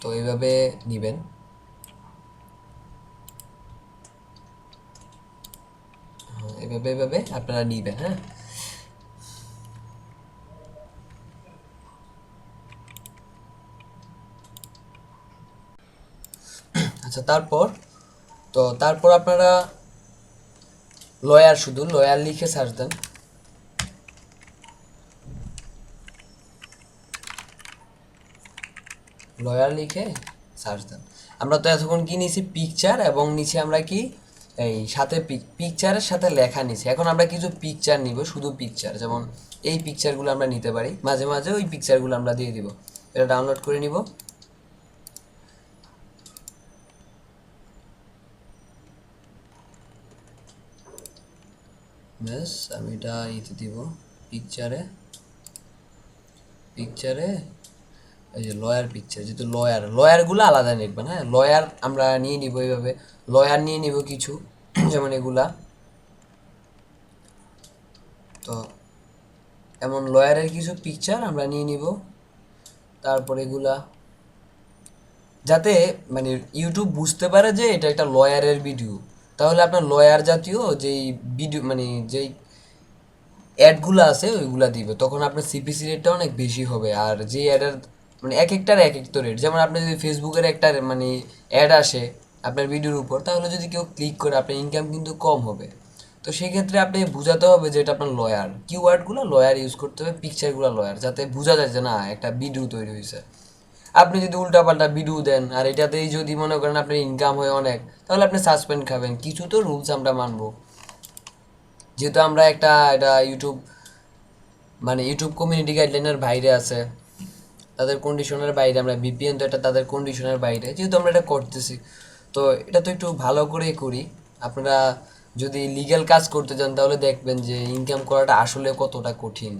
Speaker 1: তো এইভাবে নিবেন। এভাবে এভাবে আপনারা নিবেন। হ্যাঁ, আচ্ছা, তারপর আপনারা লয়ার, শুধু লয়ার লিখে সার্চ দেন। লয়ার লিখে সার্চ দেন। আমরা তো এতক্ষণ কি নিয়েছি, পিকচার, এবং নিচে আমরা কি এই সাথে পিকচারের সাথে লেখা নিছি। এখন আমরা কিছু পিকচার নিব, শুধু পিকচার, যেমন এই পিকচারগুলো আমরা নিতে পারি, মাঝে মাঝে ওই পিকচারগুলো আমরা দিয়ে দিব। এটা ডাউনলোড করে নিব। ব্যাস, আমি এটা ইতে দিব, পিকচারে এই যে লয়ার পিকচার, যেহেতু লয়ারগুলো আলাদা লিখবেন। হ্যাঁ, লয়ার আমরা নিয়ে নিব এইভাবে, লয়ার নিয়ে নিব কিছু, যেমন এগুলা। তো এমন লয়ারের কিছু পিকচার আমরা নিয়ে নিব। তারপর এগুলা যাতে মানে ইউটিউব বুঝতে পারে যে এটা একটা লয়ারের ভিডিও, তাহলে আপনার লয়ার জাতীয় যেই ভিডিও মানে যেই অ্যাডগুলো আছে ওইগুলা দিবে, তখন আপনার সিপিসি রেটটা অনেক বেশি হবে। আর যে অ্যাডের মানে এক একটার এক এক তো রেট, যেমন আপনি যদি ফেসবুকের একটা মানে অ্যাড আসে আপনার ভিডিওর উপর, তাহলে যদি কেউ ক্লিক করে আপনার ইনকাম কিন্তু কম হবে। তো সেক্ষেত্রে আপনি বোঝাতে হবে যে এটা আপনার লয়ার, কিওয়ার্ডগুলো লয়ার ইউজ করতে হবে, পিকচারগুলো লয়ার, যাতে বোঝা যায় যে না একটা ভিডিও তৈরি হয়েছে। আপনি যদি উল্টাপাল্টা ভিডিও দেন আর এটাতেই যদি মনে করেন আপনার ইনকাম হয় অনেক, তাহলে আপনি সাসপেন্ড খাবেন। কিছু তো রুলস আমরা মানবো, যেহেতু আমরা এটা ইউটিউব কমিউনিটি গাইডলাইনের বাইরে আছে, তাদের কন্ডিশনের বাইরে, আমরা ভিপিএন তো এটা তাদের কন্ডিশনের বাইরে, যেহেতু আমরা এটা করতেছি, তো এটা তো একটু ভালো করেই করি। আপনারা যদি লিগ্যাল কাজ করতে চান তাহলে দেখবেন যে ইনকাম করাটা আসলে কতটা কঠিন।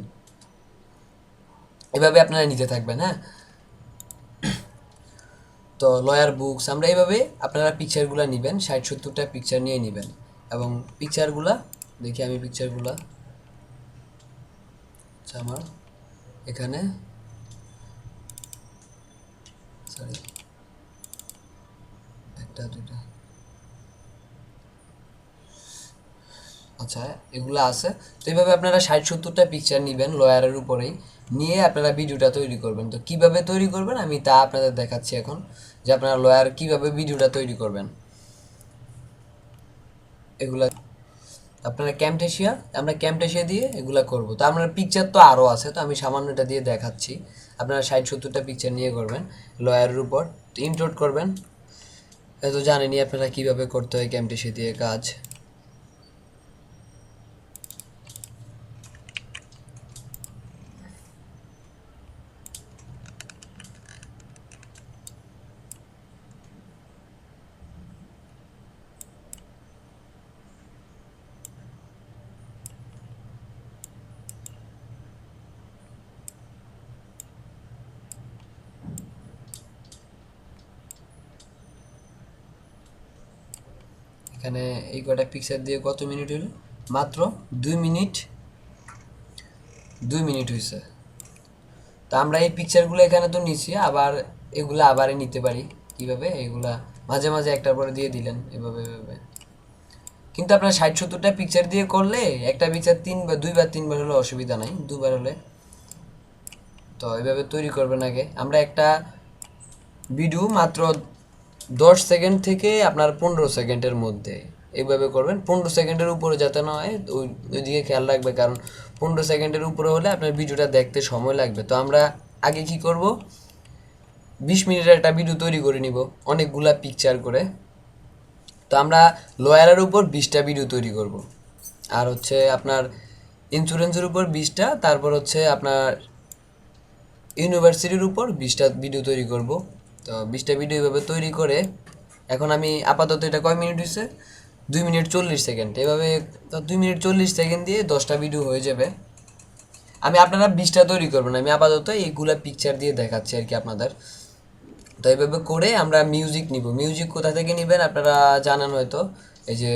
Speaker 1: এভাবে আপনারা নিতে থাকবেন। হ্যাঁ, তো লয়ার বুকস আমরা এইভাবে আপনারা পিকচারগুলো নেবেন, 60-70টা পিকচার নিয়ে নেবেন। এবং পিকচারগুলা দেখি, আমি পিকচারগুলা আমার এখানে, সরি, একটা দুটা, আচ্ছা এগুলো আছে। তো এইভাবে আপনারা 60-70টা পিকচার নেবেন লয়ারের উপরেই, নিয়ে আপনারা ভিডিওটা তৈরি করবেন। তো কিভাবে তৈরি করবেন আমি তা আপনাদের দেখাচ্ছি এখন, যে আপনারা লয়ার কিভাবে ভিডিওটা তৈরি করবেন। এগুলা আপনারা আমরা ক্যামটেশিয়া দিয়ে এগুলা করব। তো আপনার পিকচার তো আরও আছে, তো আমি সামান্য এটা দিয়ে দেখাচ্ছি। আপনারা 60-70টা পিকচার নিয়ে করবেন লয়ারের উপর, তো ইম্পোর্ট করবেন। তো জানেনই আপনারা কিভাবে করতে হয় ক্যামটেশিয়া দিয়ে কাজ। এখানে এই কটা পিকচার দিয়ে কত মিনিট হলো, মাত্র 2 মিনিট, 2 মিনিট হয়েছে। তো আমরা এই পিকচারগুলো এখানে তো নিচ্ছি, আবার এগুলো আবারই নিতে পারি। কিভাবে, এগুলা মাঝে মাঝে একটার পরে দিয়ে দিলেন, এভাবে এভাবে। কিন্তু আপনার 60-70টা পিকচার দিয়ে করলে একটা পিকচার 2 বার 3 বার হলে অসুবিধা নাই, 2 বার হলে। তো এইভাবে তৈরি করবেন আগে। আমরা একটা ভিডিও মাত্র 10 সেকেন্ড থেকে আপনার 15 সেকেন্ডের মধ্যে এইভাবে করবেন। 15 সেকেন্ডের উপরে যাতে না হয় ওই দিকে খেয়াল রাখবে, কারণ 15 সেকেন্ডের উপরে হলে আপনার ভিডিওটা দেখতে সময় লাগবে। তো আমরা আগে কি করব, 20 মিনিটের একটা ভিডিও তৈরি করে নিব অনেকগুলা পিকচার করে। তো আমরা লয়ারের উপর 20টা ভিডিও তৈরি করব, আর হচ্ছে আপনার ইন্স্যুরেন্সের উপর 20টা, তারপর হচ্ছে আপনার ইউনিভার্সিটির উপর 20টা ভিডিও তৈরি করব। তো 20টা ভিডিও এভাবে তৈরি করে, এখন আমি আপাতত এটা কয় মিনিট হয়েছে, 2 মিনিট 40 সেকেন্ড এভাবে। তো 2 মিনিট 40 সেকেন্ড দিয়ে 10টা ভিডিও হয়ে যাবে। আপনারা 20টা তৈরি করবেন, আমি আপাতত এইগুলা পিকচার দিয়ে দেখাচ্ছি আর কি আপনাদের। তো এইভাবে করে আমরা মিউজিক নিব। মিউজিক কোথা থেকে নেবেন আপনারা জানেন হয়তো, এই যে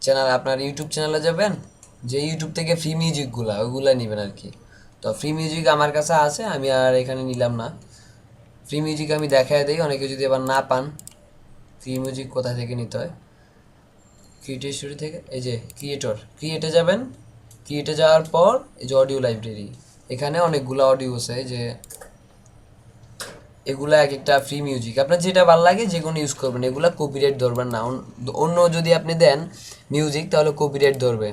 Speaker 1: চ্যানেল, আপনার ইউটিউব চ্যানেলে যাবেন, যে ইউটিউব থেকে ফ্রি মিউজিকগুলো ওইগুলো নেবেন আর কি। তো ফ্রি মিউজিক আমার কাছে আছে, আমি আর এখানে নিলাম না। ফ্রি মিউজিক আমি দেখাই দিই, অনেকে যদি আবার না পান ফ্রি মিউজিক কোথা থেকে নিতে হয়। ক্রিয়েটর স্টুডিও থেকে, এই যে ক্রিয়েটে যাবেন। ক্রিয়েটে যাওয়ার পর এই যে অডিও লাইব্রেরি, এখানে অনেকগুলো অডিও আছে, যে এগুলা এক একটা ফ্রি মিউজিক, আপনার যেটা ভালো লাগে যে কোনো ইউজ করবেন, এগুলা কপিরাইট ধরবেন না। অন্য যদি আপনি দেন মিউজিক তাহলে কপিরাইট ধরবে।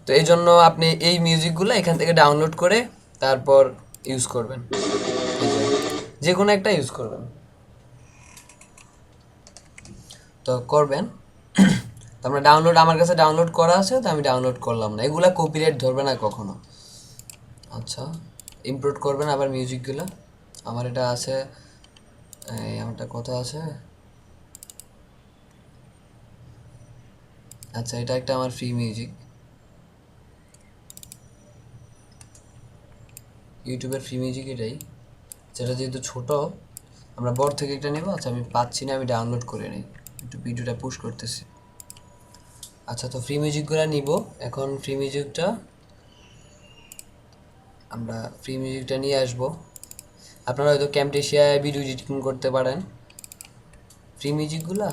Speaker 1: তো এই জন্য আপনি এই মিউজিকগুলো এখান থেকে ডাউনলোড করে তারপর ইউজ করবেন, যে কোনো একটা ইউজ করবেন। তো করবেন, তো আমরা ডাউনলোড, আমার কাছে ডাউনলোড করা আছে, তো আমি ডাউনলোড করলাম না। এগুলা কপিরাইট ধরবে না কখনো। আচ্ছা, ইম্পোর্ট করবেন আবার মিউজিকগুলো। আমার এটা আছে, এই আমারটা কথা আছে। আচ্ছা, এটা একটা আমার ফ্রি মিউজিক, ইউটিউবের ফ্রি মিউজিক এটাই। যেটা যেহেতু ছোট, আমরা বড় থেকে একটা নেব। আচ্ছা, আমি পাচ্ছি না, আমি ডাউনলোড করে নিই, একটু ভিডিওটা পুশ করতেছি। আচ্ছা, তো ফ্রি মিউজিকগুলো নিব এখন। ফ্রি মিউজিকটা নিয়ে আসবো। আপনারা হয়তো ক্যামটেশিয়ায় ভিডিও এডিটিং করতে পারেন। ফ্রি মিউজিকগুলা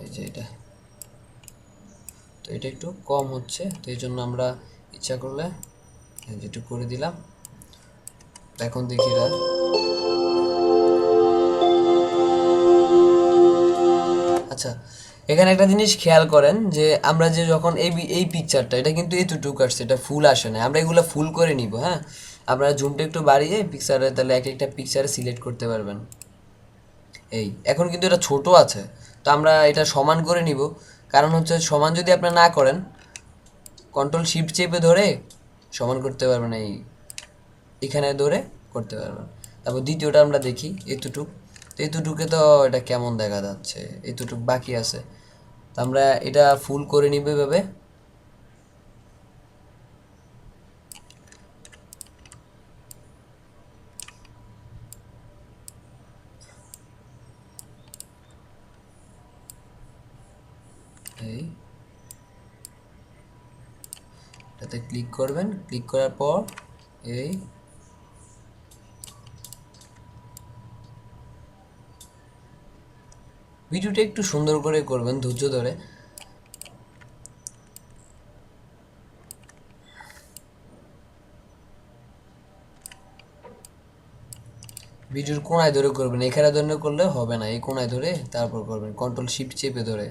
Speaker 1: এই যে এটা, তো এটা একটু কম হচ্ছে, তো এই জন্য আমরা ইচ্ছা করলে একটু করে দিলাম। এখন দেখি এটা, আচ্ছা এখানে একটা জিনিস খেয়াল করেন, যে আমরা যে যখন এই পিকচারটা, এটা কিন্তু এতটুকু আসছে, এটা ফুল আসে না। আমরা এগুলো ফুল করে নিব। হ্যাঁ, আপনারা জুমটা একটু বাড়িয়ে পিকচারে, তাহলে এক একটা পিকচারে সিলেক্ট করতে পারবেন। এই এখন কিন্তু এটা ছোট আছে, তো আমরা এটা সমান করে নিব। কারণ হচ্ছে সমান যদি আপনি না করেন, কন্ট্রোল শিফট চেপে ধরে সমান করতে পারবেন, এখানে ধরে করতে পারবেন। তারপর দ্বিতীয়টা আমরা দেখি, এতটুক, তো এতটুকে তো এটা কেমন দেখা যাচ্ছে, এতটুক বাকি আছে। তো আমরা এটা ফুল করে নিব এভাবে। এই এটাতে ক্লিক করবেন, ক্লিক করার পর এই ভিডিওটা একটু সুন্দর করে করবেন, ধৈর্য ধরে। ভিডিওর কোনায় ধরে করবেন, এখানে ধরে করলে হবে না, এই কোনায় ধরে তারপর করবেন, কন্ট্রোল শিফট চেপে ধরে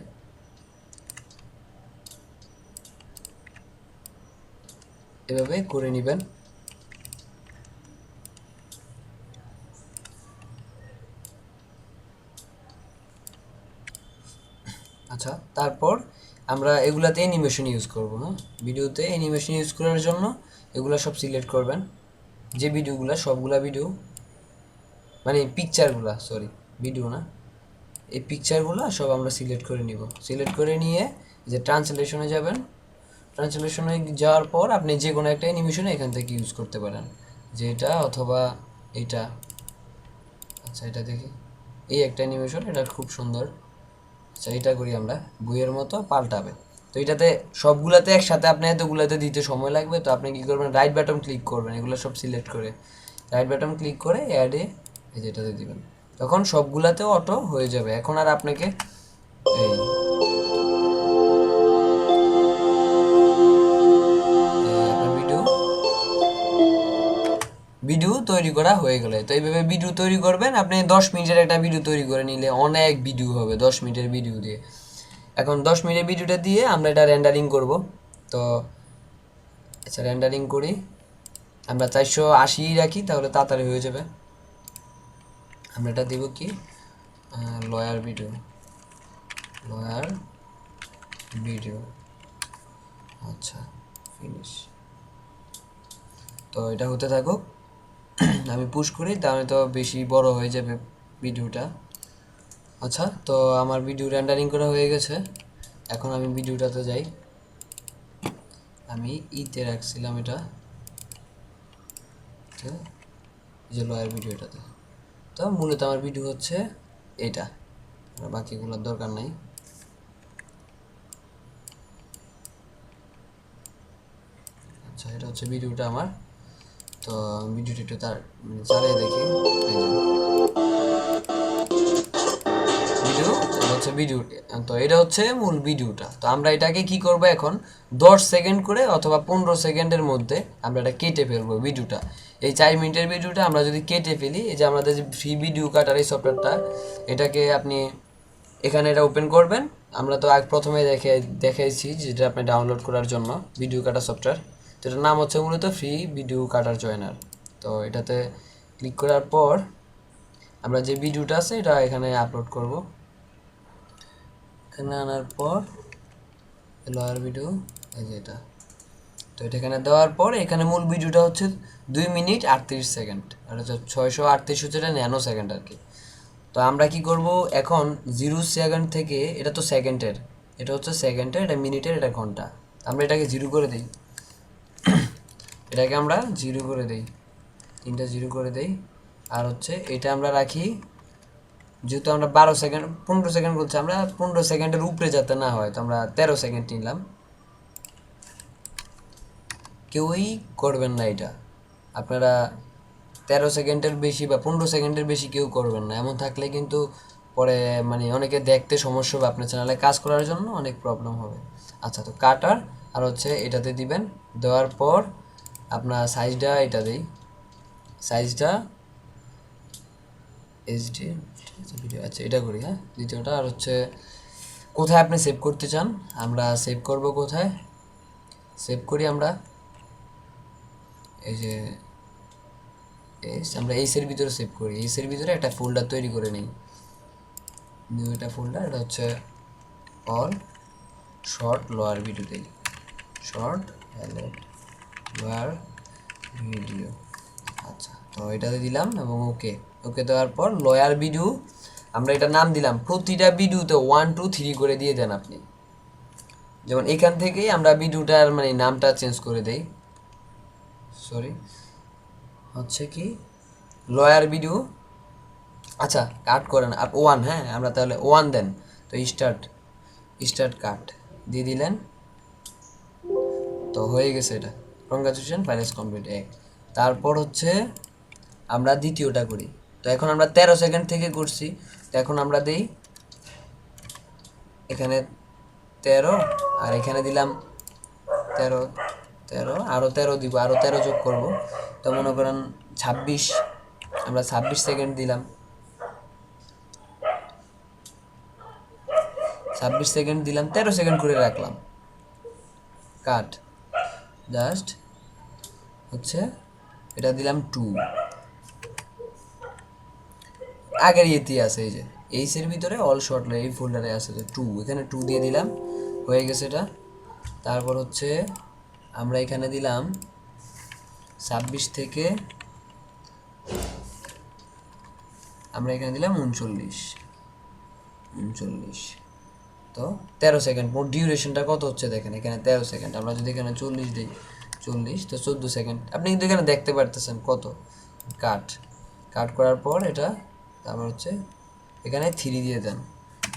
Speaker 1: এভাবে করে নেবেন। আচ্ছা, তারপর আমরা এগুলাতে অ্যানিমেশন ইউজ করব। হ্যাঁ, ভিডিওতে অ্যানিমেশন ইউজ করার জন্য এগুলা সব সিলেক্ট করবেন, যে ভিডিওগুলো, সবগুলা ভিডিও, মানে পিকচারগুলা, সরি ভিডিও না, এই পিকচারগুলো সব আমরা সিলেক্ট করে নিব। সিলেক্ট করে নিয়ে যে ট্রান্সলেশনে যাবেন, ট্রান্সলেশনে যাওয়ার পর আপনি যে কোনো একটা অ্যানিমেশন এখান থেকে ইউজ করতে পারেন, যে এটা অথবা এটা। আচ্ছা, এটা দেখি, এই একটা অ্যানিমেশন, এটা খুব সুন্দর। আচ্ছা, এটা করি আমরা, বইয়ের মতো পাল্টাবে। তো এটাতে সবগুলাতে একসাথে আপনি এতগুলাতে দিতে সময় লাগবে, তো আপনি কী করবেন, রাইট বাটন ক্লিক করবেন, এগুলো সব সিলেক্ট করে রাইট বাটন ক্লিক করে অ্যাডে এই যেটাতে দিবেন, তখন সবগুলাতেও অটো হয়ে যাবে। এখন আর আপনাকে এই আপনার ভিডিও তৈরি করা হয়ে গেলে, তো এইভাবে ভিডিও তৈরি করবেন। আপনি 10 মিনিটের একটা ভিডিও তৈরি করে নিলে অনেক ভিডিও হবে 10 মিনিটের ভিডিও দিয়ে। এখন 10 মিনিটের ভিডিওটা দিয়ে আমরা এটা রেন্ডারিং করব। তো আচ্ছা, রেন্ডারিং করি, আমরা 480 রাখি, তাহলে তাড়াতাড়ি হয়ে যাবে। আমরা এটা দিব কি, লয়ার ভিডিও, আচ্ছা ফিনিশ। তো এটা হতে থাকুক, আমি পুশ করি, তাহলে তো বেশি বড় হয়ে যাবে ভিডিওটা। আচ্ছা, তো আমার ভিডিও রেন্ডারিং করা হয়ে গেছে। এখন আমি ভিডিওটাতে যাই, আমি ইতে রাখছিলাম এটা, যে লয়ার ভিডিওটাতে। তো মূলত আমার ভিডিও হচ্ছে এটা, বাকিগুলোর দরকার নাই। আচ্ছা, এটা হচ্ছে ভিডিওটা আমার। তো ভিডিওটা একটু তার চালিয়ে দেখি। এই যে ভিডিও, এটা হচ্ছে ভিডিও। তো এটা হচ্ছে মূল ভিডিওটা। তো আমরা এটাকে কি করব এখন, 10 সেকেন্ড করে অথবা 15 সেকেন্ডের মধ্যে আমরা এটা কেটে ফেলবো ভিডিওটা। এই 4 মিনিটের ভিডিওটা আমরা যদি কেটে ফেলি, এই যে আমাদের যে ফ্রি ভিডিও কাটার এই সফটওয়্যারটা, এটাকে আপনি এখানে এটা ওপেন করবেন। আমরা তো প্রথমে দেখাইছি যেটা আপনি ডাউনলোড করার জন্য ভিডিও কাটার সফটওয়্যার। তো এটার নাম হচ্ছে মূলত ফ্রি ভিডিও কাটার জয়নার। তো এটাতে ক্লিক করার পর আমরা যে ভিডিওটা আছে এটা এখানে আপলোড করব। এখানে আনার পর লয়ার ভিডিও, এই যে এটা। তো এটা এখানে দেওয়ার পর এখানে মূল ভিডিওটা হচ্ছে 2 মিনিট 38 সেকেন্ড, আর হচ্ছে 638 হচ্ছে এটা ন্যানো সেকেন্ড আর কি। তো আমরা কি করব এখন, 0 সেকেন্ড থেকে, এটা তো সেকেন্ডের, এটা হচ্ছে সেকেন্ডের, এটা মিনিটের, এটা ঘন্টা। আমরা এটাকে 0 করে দিই, এটাকে আমরা 0 করে দিই, 3টা 0 করে দিই। আর হচ্ছে এটা আমরা রাখি, যেহেতু আমরা 12 সেকেন্ড 15 সেকেন্ড বলছি, আমরা 15 সেকেন্ডের উপরে যাতে না হয়, তো আমরা 13 সেকেন্ড নিলাম। কেউই করবেন না এটা, আপনারা 13 সেকেন্ডের বেশি বা 15 সেকেন্ডের বেশি কেউ করবেন না। এমন থাকলে কিন্তু পরে মানে অনেকে দেখতে সমস্যা হবে, আপনার চ্যানেলে কাজ করার জন্য অনেক প্রবলেম হবে। আচ্ছা, তো কাটার আর হচ্ছে এটাতে দিবেন। দেওয়ার পর আপনার সাইজটা এটা দিই, সাইজটা এইচডি ভিডিও। আচ্ছা, এটা করি। হ্যাঁ, দ্বিতীয়টা। আর হচ্ছে কোথায় আপনি সেভ করতে চান, আমরা সেভ করব কোথায়, সেভ করি আমরা এই যে আমরা এইসের ভিতরে সেভ করি। এইসের ভিতরে একটা ফোল্ডার তৈরি করে নিই, নিউ একটা ফোল্ডার। এটা হচ্ছে অল শর্ট লোয়ার ভিডিও দিই, শর্ট লোয়ার ভিডিও। আচ্ছা, তো এটাতে দিলাম এবং ওকে। ওকে দেওয়ার পর লয়ার ভিডিও আমরা এটা নাম দিলাম। প্রতিটা ভিডিওতে 1 2 3 করে দিয়ে দেন আপনি। যেমন এখান থেকেই আমরা ভিডিওটার মানে নামটা চেঞ্জ করে দেই। সরি, হচ্ছে কি লয়ার ভিডিও। আচ্ছা, কাট করেন আপ 1। হ্যাঁ, আমরা তাহলে 1 দেন। তো স্টার্ট কাট দিয়ে দিলেন। তো হয়ে গেছে এটা। Congratulation, final complete 1। তারপর হচ্ছে আমরা দ্বিতীয়টা করি। তো এখন আমরা 13 সেকেন্ড থেকে করছি। তো এখন আমরা দেই এখানে 13, আর এখানে দিলাম 13 13, আরও 13 দিব, আরও 13 যোগ করব। তো মনে করেন 26, আমরা 26 সেকেন্ড দিলাম, 26 সেকেন্ড দিলাম, 13 সেকেন্ড করে রাখলাম। কাট জাস্ট হচ্ছে এটা দিলাম 2, আগের ইয়েতে আছে এই যে এইসের ভিতরে অল শর্ট এই ফোল্ডারে আছে যে 2, এখানে 2 দিয়ে দিলাম, হয়ে গেছে এটা। তারপর হচ্ছে আমরা এখানে দিলাম 26 থেকে, আমরা এখানে দিলাম 39। তো 13 সেকেন্ড। মোট ডিউরেশনটা কত হচ্ছে দেখেন, এখানে 13 সেকেন্ড। আমরা যদি এখানে 40 দিই, 40, তো 14 সেকেন্ড। আপনি কিন্তু এখানে দেখতে পারতেছেন কত। কাট করার পর এটা, তারপর হচ্ছে এখানে 3 দিয়ে দেন,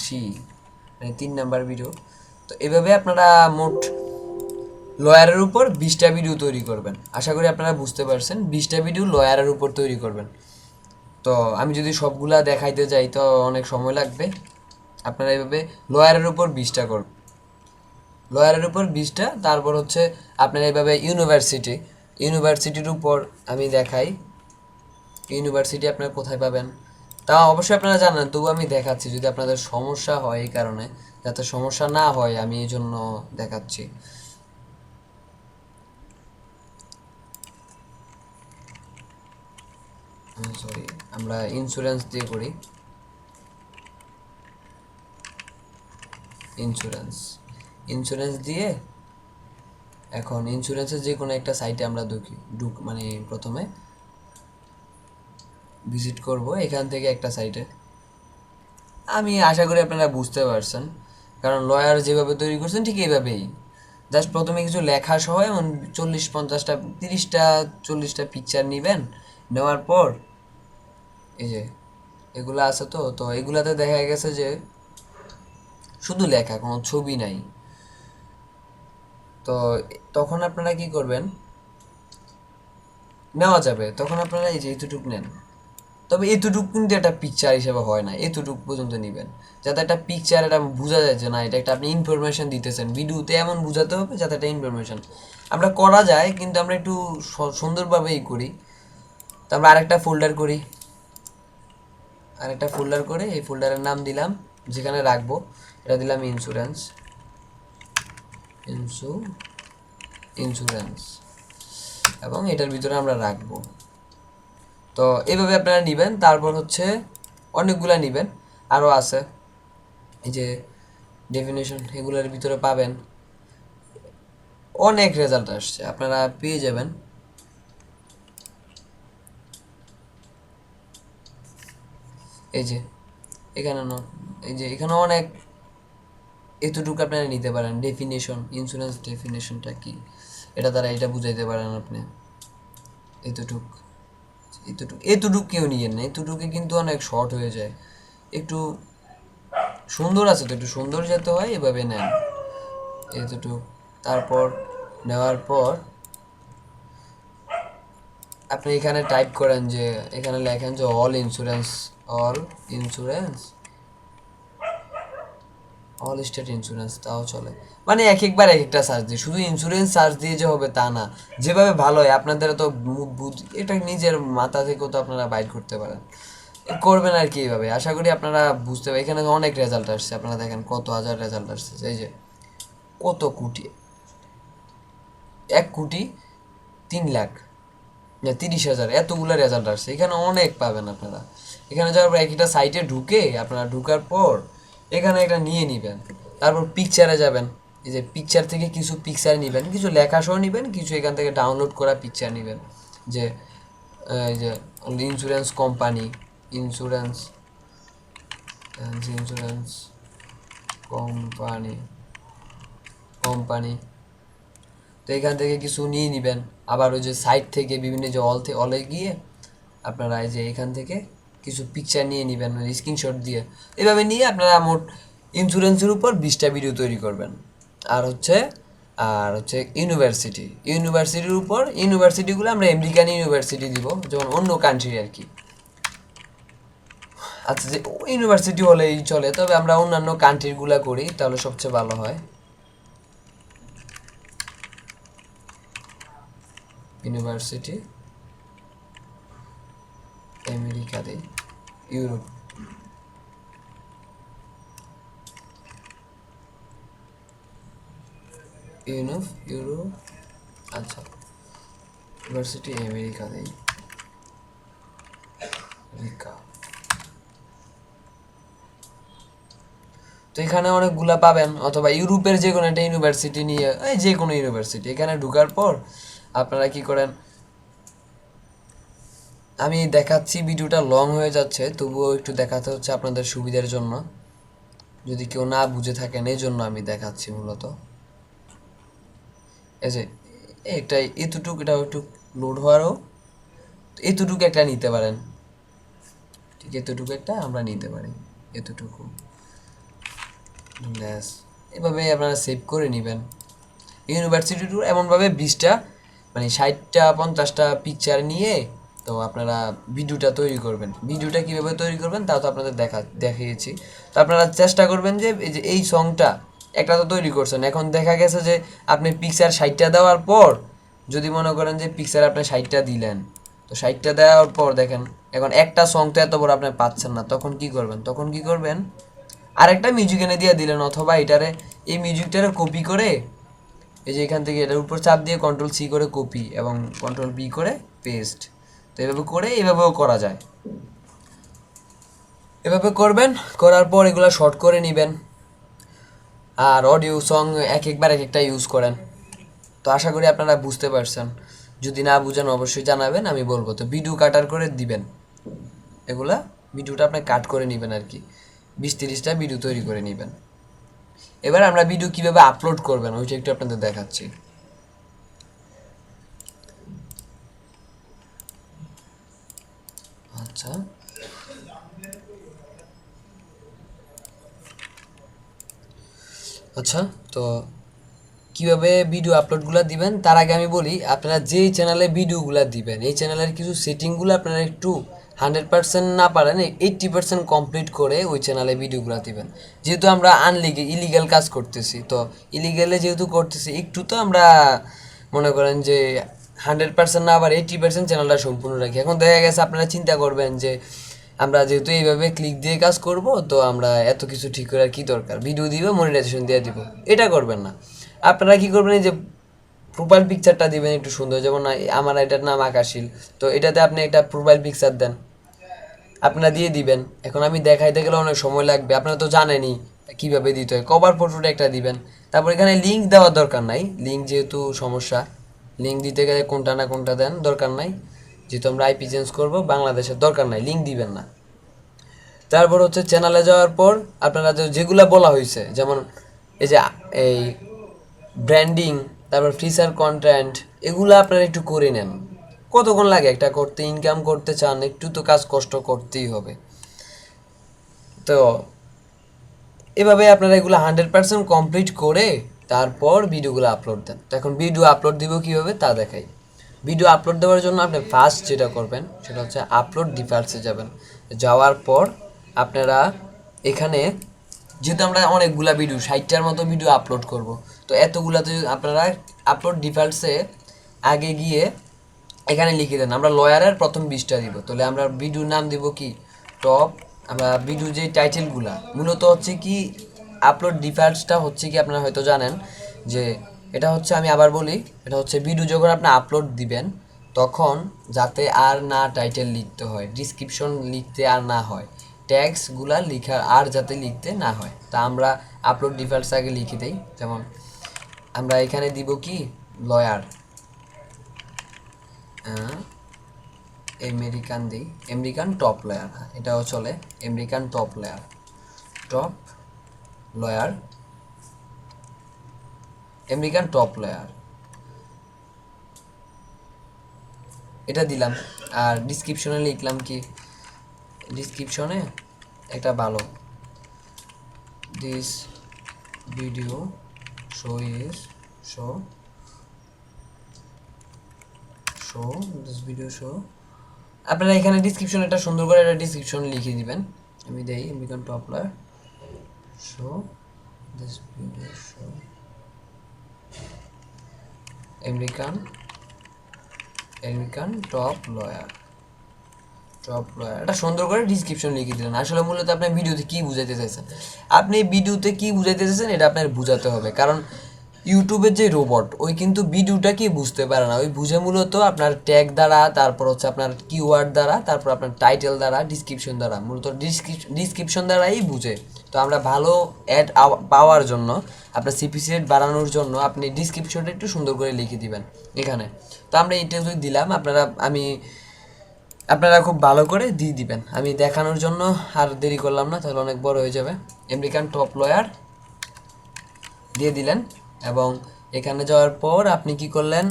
Speaker 1: 3 মানে 3 নাম্বার ভিডিও। তো এভাবে আপনারা মোট লয়ারের উপর 20টা ভিডিও তৈরি করবেন। আশা করি আপনারা বুঝতে পারছেন, 20টা ভিডিও লয়ারের উপর তৈরি করবেন। তো আমি যদি সবগুলা দেখাইতে যাই তো অনেক সময় লাগবে। আপনারা এইভাবে লয়ারের উপর 20টা করবেন, লয়ারের উপর 20টা। তারপর হচ্ছে আপনারা এইভাবে ইউনিভার্সিটির উপর আমি দেখাই। ইউনিভার্সিটি আপনারা কোথায় পাবেন তা অবশ্যই আপনারা জানেন, তবু আমি দেখাচ্ছি যদি আপনাদের সমস্যা হয়, এই কারণে যাতে সমস্যা না হয় আমি এই জন্য দেখাচ্ছি। সরি, আমরা ইন্স্যুরেন্স দিয়ে করি। ইন্স্যুরেন্স দিয়ে এখন ইন্স্যুরেন্সের যে কোনো একটা সাইটে আমরা মানে প্রথমে ভিজিট করব। এখান থেকে একটা সাইটে, আমি আশা করি আপনারা বুঝতে পারছেন, কারণ লয়ার যেভাবে তৈরি করছেন ঠিক এইভাবেই। জাস্ট প্রথমে কিছু লেখা সহ এমন 40 50টা 30টা 40টা পিকচার নেবেন। নেওয়ার পর এই যে এগুলা আছে। তো তো এগুলাতে দেখা গেছে যে শুধু লেখা, কোনো ছবি নাই। তো তখন আপনারা কি করবেন, নেওয়া যাবে তখন আপনারা এই যে এতটুক নেন। তবে এতটুক কিন্তু একটা পিকচার হিসেবে হয় না, এতটুক পর্যন্ত নেবেন যাতে একটা পিকচার এটা বোঝা যায় যে না এটা একটা আপনি ইনফরমেশন দিতেছেন। ভিডিওতে এমন বোঝাতে হবে যাতে একটা ইনফরমেশন আমরা করা যায়, কিন্তু আমরা একটু সুন্দরভাবেই করি। তো আমরা আরেকটা ফোল্ডার করি, আরেকটা ফোল্ডার করে এই ফোল্ডারের নাম দিলাম যেখানে রাখবো, এটা দিলাম ইন্স্যুরেন্স, ইন্স্যুরেন্স, এবং এটার ভিতরে আমরা রাখবো। তো এইভাবে আপনারা নেবেন। তারপর হচ্ছে অনেকগুলা নেবেন, আরও আছে এই যে ডেফিনেশন, এগুলোর ভিতরে পাবেন অনেক রেজাল্ট আসছে, আপনারা পেয়ে যাবেন। এই যে এখানে এই যে এখানে অনেক, এতটুকু আপনারা নিতে পারেন। ডেফিনেশন, ইন্স্যুরেন্স ডেফিনেশনটা কি এটা দ্বারা এটা বুঝাইতে পারেন আপনি। এতটুক এতটুক এতটুক কেউ নিয়েন না, এতটুকু কিন্তু অনেক শর্ট হয়ে যায়। একটু সুন্দর আছে তো, একটু সুন্দর যাতে হয় এভাবে নেন এতটুক। তারপর নেওয়ার পর আপনি এখানে টাইপ করেন যে, এখানে লেখেন যে all insurance, all insurance, all state insurance, তাও চলে। মানে এক একবার এক একটা সার্চ দিয়ে, শুধু ইন্স্যুরেন্স সার্চ দিয়ে যে হবে তা না, যেভাবে ভালো হয় আপনাদের তো এটা নিজের মাথা থেকেও তো আপনারা বাইর করতে পারেন, করবেন আর কি এইভাবে। আশা করি আপনারা বুঝতে পারেন। এখানে অনেক রেজাল্ট আসছে, আপনারা দেখেন কত হাজার রেজাল্ট আসছে। এই যে কত কোটি, 1,03,00,000 না 30,000, এতগুলো রেজাল্ট আসছে। এখানে অনেক পাবেন আপনারা। এখানে যাওয়ার পর একটা সাইটে ঢুকে আপনারা ঢুকার পর এখানে একটা নিয়ে নেবেন। তারপর পিকচারে যাবেন, এই যে পিকচার থেকে কিছু পিকচার নেবেন, কিছু লেখা সহ নেবেন, কিছু এখান থেকে ডাউনলোড করা পিকচার নেবেন। যে এই যে insurance company, insurance insurance company company তো এখান থেকে কিছু নিয়ে নেবেন। আবার ওই যে সাইট থেকে বিভিন্ন যে অলে গিয়ে আপনারা এই যে এখান থেকে কিছু পিকচার নিয়ে নেবেন, স্ক্রিনশট দিয়ে। এভাবে নিয়ে আপনারা মোট ইন্স্যুরেন্সের উপর 20টা ভিডিও তৈরি করবেন। আর হচ্ছে ইউনিভার্সিটির উপর, ইউনিভার্সিটিগুলো আমরা আমেরিকান ইউনিভার্সিটি দিব, যেমন অন্য কান্ট্রি আর কি। আচ্ছা, যে ইউনিভার্সিটি হলেই চলে, তবে আমরা অন্যান্য কান্ট্রিগুলো করি তাহলে সবচেয়ে ভালো হয়। ইউনিভার্সিটি আমেরিকা দেই, ইউরোপ, ইউরোপ, আচ্ছা ইউনিভার্সিটি আমেরিকা দেই, আমেরিকা। তো এখানে অনেকগুলা পাবেন, অথবা ইউরোপের যে কোনো একটা ইউনিভার্সিটি নিয়ে, এই যে কোনো ইউনিভার্সিটি এখানে ঢোকার পর আপনারা কি করেন, আমি দেখাচ্ছি, ভিডিওটা লং হয়ে যাচ্ছে তবুও একটু দেখাতে হচ্ছে আপনাদের সুবিধার জন্য, যদি কেউ না বুঝে থাকেন এই জন্য আমি দেখাচ্ছি মূলত। এই যে একটা এতটুক, এটা একটু লোড হওয়ারও, এতটুকু একটা নিতে পারেন, ঠিক এতটুকু একটা আমরা নিতে পারি, এতটুকু ব্যাস। এভাবে আপনারা সেভ করে নেবেন। ইউনিভার্সিটি ট্যুর এমনভাবে 20টা মানে 60টা 50টা পিকচার নিয়ে তো আপনারা ভিডিওটা তৈরি করবেন। ভিডিওটা কীভাবে তৈরি করবেন তা তো আপনাদের দেখিয়েছি। তো আপনারা চেষ্টা করবেন যে এই যে এই সংটা একটা তো তৈরি করছেন, এখন দেখা গেছে যে আপনি পিকচার 60টা দেওয়ার পর যদি মনে করেন যে পিকচার আপনি 60টা দিলেন, তো 60টা দেওয়ার পর দেখেন এখন একটা সং তো এত বড় আপনি পাচ্ছেন না, তখন কি করবেন, আরেকটা মিউজিক এনে দিয়ে দিলেন, অথবা এটারে এই মিউজিকটারে কপি করে এই যে এখান থেকে এটার উপর চাপ দিয়ে Ctrl+C করে কপি এবং Ctrl+V করে পেস্ট। তো এভাবে করে এভাবেও করা যায়। এভাবে করবেন, করার পর এগুলো শর্ট করে নেবেন। আর অডিও সং এক একবার এক একটা ইউজ করেন। তো আশা করি আপনারা বুঝতে পারছেন। যদি না বুঝেন অবশ্যই জানাবেন, আমি বলবো। তো ভিডিও কাটার করে দিবেন, এগুলা ভিডিওটা আপনি কাট করে নেবেন আর কি, 20-30টা ভিডিও তৈরি করে নেবেন। এবার আমরা ভিডিও কিভাবে আপলোড করবেন ওইটা একটু আপনাদের দেখাচ্ছি। আচ্ছা, আচ্ছা, তো কিভাবে ভিডিও আপলোডগুলো দিবেন তার আগে আমি বলি, আপনারা যেই চ্যানেলে ভিডিওগুলো দিবেন এই চ্যানেলের কিছু সেটিংগুলো আপনারা একটু 100% না পারেন 80% কমপ্লিট করে ওই চ্যানেলে ভিডিওগুলো দিবেন। যেহেতু আমরা ইলিগাল কাজ করতেছি, তো ইলিগালে যেহেতু করতেছি একটু তো আমরা মনে করেন যে 100% না আবার 80% চ্যানেলটা সম্পূর্ণ রাখি। এখন দেখা গেছে আপনারা চিন্তা করবেন যে আমরা যেহেতু এইভাবে ক্লিক দিয়ে কাজ করব, তো আমরা এত কিছু ঠিক করার কি দরকার, ভিডিও দিব মনিটাইজেশন দিয়ে দিব, এটা করবেন না। আপনারা কি করবেন, এই যে প্রোফাইল পিকচারটা দিবেন একটু সুন্দর, যেমন আমার এটার নাম আকাশিল, তো এটাতে আপনি একটা প্রোফাইল পিকচার দেন, আপনারা দিয়ে দিবেন। এখন আমি দেখাইতে গেলে অনেক সময় লাগবে, আপনারা তো জানেনই কিভাবে দিতে হয়। কভার ফটোটা একটা দিবেন, তারপর এখানে লিঙ্ক দেওয়ার দরকার নাই, লিঙ্ক যেহেতু সমস্যা, লিঙ্ক দিতে গেলে কোনটা না কোনটা দেন, দরকার নাই। যেহেতু আমরা আইপি চেঞ্জ করবো বাংলাদেশের, দরকার নাই, লিঙ্ক দিবেন না। তারপর হচ্ছে চ্যানেলে যাওয়ার পর আপনারা যেগুলো বলা হয়েছে, যেমন এই যে এই ব্র্যান্ডিং, তারপর ফিচার কন্টেন্ট, এগুলো আপনারা একটু করে নেন। কতক্ষণ লাগে একটা করতে, ইনকাম করতে চান একটু তো কাজ কষ্ট করতেই হবে। তো এভাবে আপনারা এগুলো 100% কমপ্লিট করে তারপর ভিডিওগুলো আপলোড দেন। তো এখন ভিডিও আপলোড দিব কীভাবে তা দেখাই। ভিডিও আপলোড দেওয়ার জন্য আপনি ফার্স্ট যেটা করবেন সেটা হচ্ছে আপলোড ডিফল্টসে যাবেন। যাওয়ার পর আপনারা এখানে, যেহেতু আমরা অনেকগুলা ভিডিও 60টার মতো ভিডিও আপলোড করব, তো এতগুলাতে আপনারা আপলোড ডিফল্টসে আগে গিয়ে এখানে লিখে দেন আমরা লয়ারের প্রথম 20টা দিব। তাহলে আমরা ভিডিওর নাম দিব কি, টপ। আমরা ভিডিও যে টাইটেলগুলা মূলত হচ্ছে কি, আপলোড ডিফল্টসটা হচ্ছে কি আপনারা হয়তো জানেন যে এটা হচ্ছে, আমি আবার বলি, এটা হচ্ছে ভিডিও যখন আপনি আপলোড দিবেন তখন যাতে আর না টাইটেল লিখতে হয়, ডিসক্রিপশন লিখতে আর না হয়, ট্যাগসগুলা লিখার আর যাতে লিখতে না হয়, তা আমরা আপলোড ডিফল্টস আগে লিখে দেই। যেমন আমরা এখানে দিব কি, লয়ার, আমেরিকান দিই, আমেরিকান টপ লয়ার, এটাও চলে, American top lawyer, top lawyer, American top lawyer, এটা দিলাম। আর ডিসক্রিপশনে লিখলাম কি, ডিসক্রিপশনে একটা ভালো, this video show is show show this video show, আপনারা এখানে ডিসক্রিপশনে একটা সুন্দর করে একটা ডিসক্রিপশন লিখে দিবেন। আমি দেই American top lawyer show this video show American American top lawyer, top lawyer, এটা সুন্দর করে ডিসক্রিপশন লিখে দিলেন। আসলে মূলত আপনি ভিডিওতে কি বুঝাইতে চাইছেন, আপনি ভিডিওতে কি বুঝাইতে চাইছেন এটা আপনার বুঝাতে হবে। কারণ ইউটিউবের যে রোবট ওই কিন্তু ভিডিওটা কি বুঝতে পারে না, ওই বুঝে মূলত আপনার ট্যাগ দ্বারা, তারপর হচ্ছে আপনার কিওয়ার্ড দ্বারা, তারপর আপনার টাইটেল দ্বারা, ডিসক্রিপশন দ্বারা, মূলত ডিসক্রিপশন দ্বারাই বুঝে। তো আমরা ভালো অ্যাড পাওয়ার জন্য, আপনার সিপিসি রেট বাড়ানোর জন্য আপনি ডিসক্রিপশনটা একটু সুন্দর করে লিখে দিবেন এখানে। তো আমরা এটা যদি দিলাম, আপনারা খুব ভালো করে দিয়ে দিবেন। আমি দেখানোর জন্য আর দেরি করলাম না, তাহলে অনেক বড় হয়ে যাবে। আমেরিকান টপ লয়ার দিয়ে দিলেন, এবং এখানে যাওয়ার পর আপনি কি করলেন,